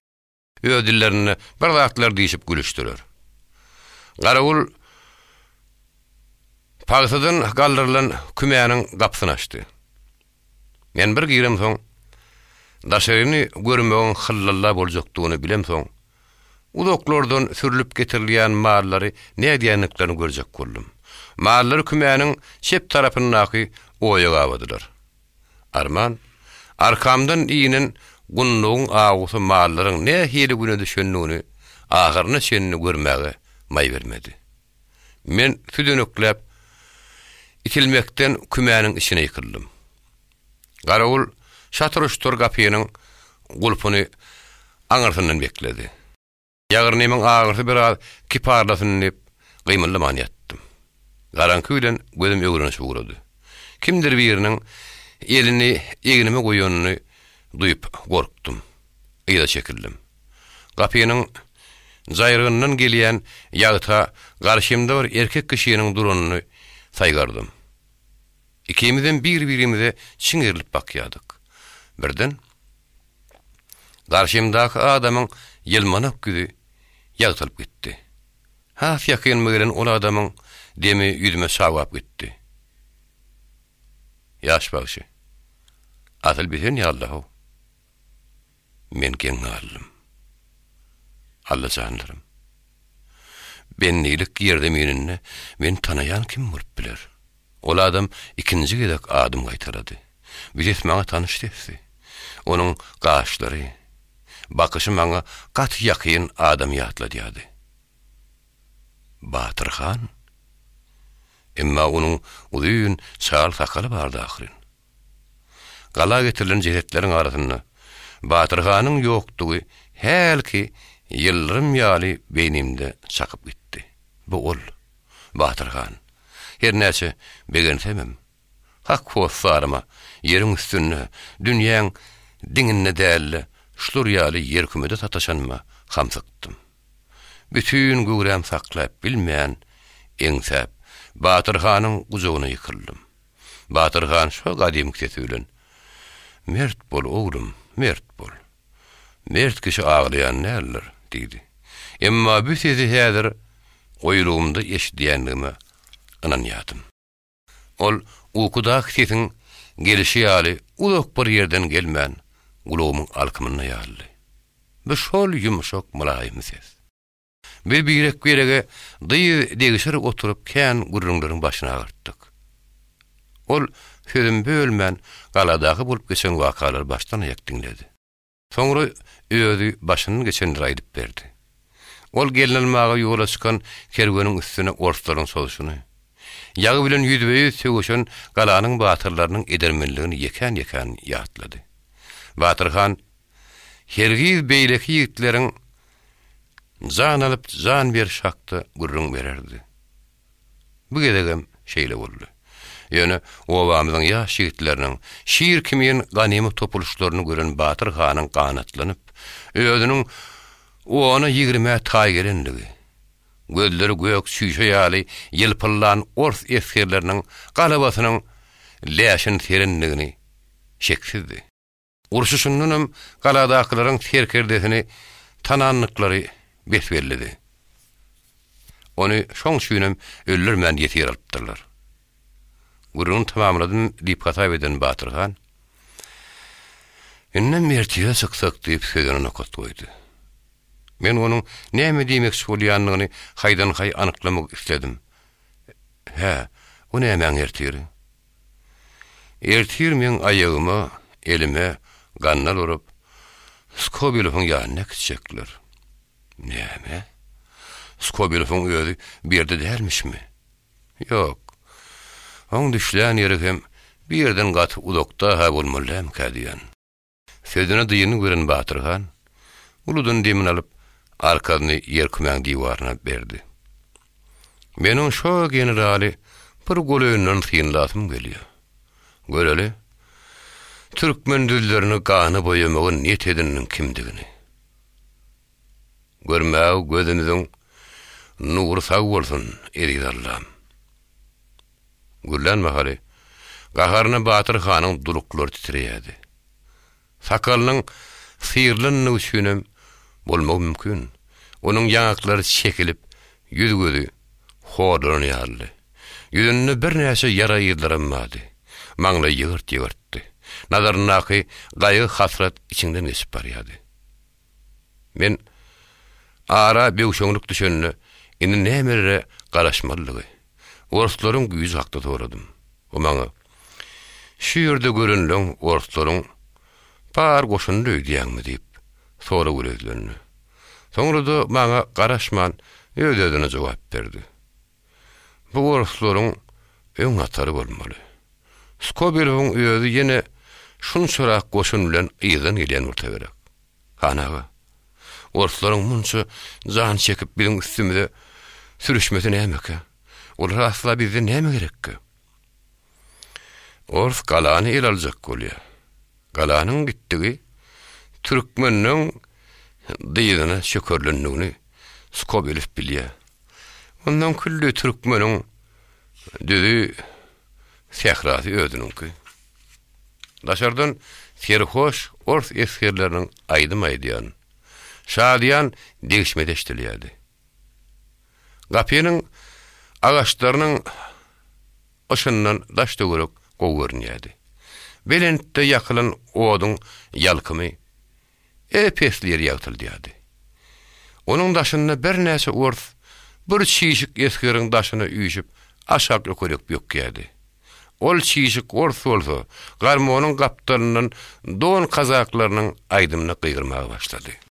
Öýdillerini bir wagtlar diýip gülüşdiler. Garawul pagsadan galdyrılan kümäniň gapsyny açdy. Men bir girem soň daşaryny görmegiň hyllalla boljakdygyny bilem soň udoklardan sürülüp getirilýän mallary näme diýenliklerini görjek boldum. Mallary kümäniň şep tarapyndaky oýa gabadylar. Arman arkamdan iýinin gunnugyň agusy mallaryň ne hili güne düşenligini agyryna şenni görmäge may bermedi. Men tüdünüklep itilmekden kümäniň içine ýykyldım. Garawul şatyrışdyr gapynyň gulpuny aňyrsyndan bekledi. Ýagyrnyň agyrsy bir kiparlasyny gyýmyllyman ýatdym. Garanky bilen gözüm öwrüne şugrady. Kimdir biriniň elini eginime goýanyny duýup gorkdum. Ýa çekildim. Gapynyň jaýrygyndan gelýän ýagta garşymda bir erkek kişiýiniň duranyny saýgardym. İkimizden bir-birimize çiňirilip bakýadyk. Birden garşymdaky adamyň ýylmanyp güzi ýagtylyp gitdi. Haf ýakynma gelen ol adamyň demi ýüzüme şawap gitdi. Ýaş bagşy. Atyl biten ýallahu. Men geňalym. Allah canlarım. Bennilik ýerde menini men tanayan kim bolup biler? Ol adam ikinji gedek adım gaýtarady. Bilet maňa tanyş depdi. Onuň gaşlary, bakışı maňa gat ýakyn adam ýatlady. Batyrhan. Emma onuň uzun sal sakaly bardy ahyrin. Gala getirilen jehetleriň arasynda Batyrhanyň ýokdugy helki ýyllyrym ýaly beýnimde çakyp gitdi. Bu ol Batyrhan. Her näçe begensemem. Hak hoşsaryma ýeriň üstünde dünýäň diňine däli şular ýaly ýer kümede tataşanma hamsykdym. Bütün gurem saklap bilmeýän eňsep Batyrhanyň gujogyna ýykyldım. Batyrhan şo gadim ketülen "Mert bol oglum, mert bol. Mert kişi ağlayan näler?" diýdi. Emma bu sezi häzir goýulugymda eşidýändigime ynanýardym. Ol ukuda sesiň gelişi ýaly ulak bir ýerden gelmän gulagymyň alkymyna ýaly. Bu şol ýumşak mulaýym ses. Bir birek berege dyý degişir oturup kän gurrunlaryň başyna agartdyk. Ol sözüm bölmän galadaky bolup geçen wakalar başdan aýak dinledi. Soňra öýüdi başyny geçenleri aýdyp berdi. Ol gelinilmäge ýola çykan kerweniň üstüne orslaryň soluşuny, ýagy bilen ýüzbeýüz söwüşen galanyň batyrlarynyň edermenligini ýeken ýatlady. Batyrhan hergiz beýleki ýigitleriň zan alıp zan bir şakta gurrun bererdi. Bu gedegem şeýle boldy. Ýöne owamyzyň ýaş ýigitleriniň şiir kimin ganymy topuluşlaryny gören Batyrhanyň ganatlanyp, özüniň ona 20 taý gelenligi, gözleri gök süýşe ýaly ýylpylan ors eskerleriniň galabasynyň läşin terenligini şeksizdi. Urşuşundan galadaklaryň terkerdesini tananlyklary besbellidi. Onu şoň süýnem öldürmän ýetir alypdyrlar. Gurrun tamamladym diýip hatap eden Batyrhan "Ünnem mertiýe çyksak" diýip sözüne nokat goýdy. Men onuň näme diýmek bolýanlygyny haýdan-haý anyklamak istedim. "Hä, o näme ertir? Ertir men aýagyma, elime gannal urup, Skobilowyň ýanyna gitjekler." "Näme? Skobilowyň öýü bir ýerde dälmişmi?" "Ýok. Oň düşlän ýeri hem bir ýerden gat ulakda ha bolmaly kädiýän." Sözüne diýini gören Batyrhan uludan demin alyp arkadyny ýer kümäň diýwaryna berdi. "Meniň şo generaly bir golöýünden synlatym gelýär. Göreli, türkmen dillerini gany boýamagyň niýet ediniň kimdigini. Görmäw gözümiziň nury sag bolsun, eridi Allah'ım." Güllen mahali, gaharına Batyrhanyň duluklary titreýärdi. Sakalynyň syrlyny üçinem bolmak mümkin. Onuň ýanaklary çekilip, ýüz gözü hodarlanýardy. Ýüzünde bir näçe ýara ýyldyrynmady. Maňly ýygyrt-ýygyrtdy. Nazarynaky gaýy hasrat içinden geçip barýardy. Men ara bewşoňluk düşenini indi nämerre garaşmalygy, orslaryň güýji hakda toradym. O maňa "Şu ýerde görenleň orslaryň par goşunly diýäňmi?" diýip sora gülezlerini. Soňra da maňa garaşman öýdedine jogap berdi. "Bu orslaryň öň atary bolmaly. Skobilowyň öýüdi ýene şunçarak goşun bilen ýygyň gelýän urtaberek. Hanaga orslaryň munça zan çekip biziň üstümizde sürüşmesi näme? Olar asla bizde näme gerekki? Orf galany el aljak bolýar. Galanyň gitdigi türkmenniň diýdine şökerlendigini skop elif bilýär. Ondan külli türkmeniň düzi sehrasy özününki. Daşardan serhoş orf eskerleriň aýdym aýdýan, şadýan degişmedeştilýärdi. Gapynyň agaçlarynyň ışyndan daş dögerek gowgörnýärdi. Belentde ýakylan oduň ýalkymy pesleri ýagtylýardy. Onuň daşynda bir näse orf bir çiýişik eskeriň daşyna üýşüp aşak ökerek bökýärdi. Ol çiýişik orf bolsa, garmonyň gapdalyndan don kazaklarynyň aýdymyny gygyrmaga başlady.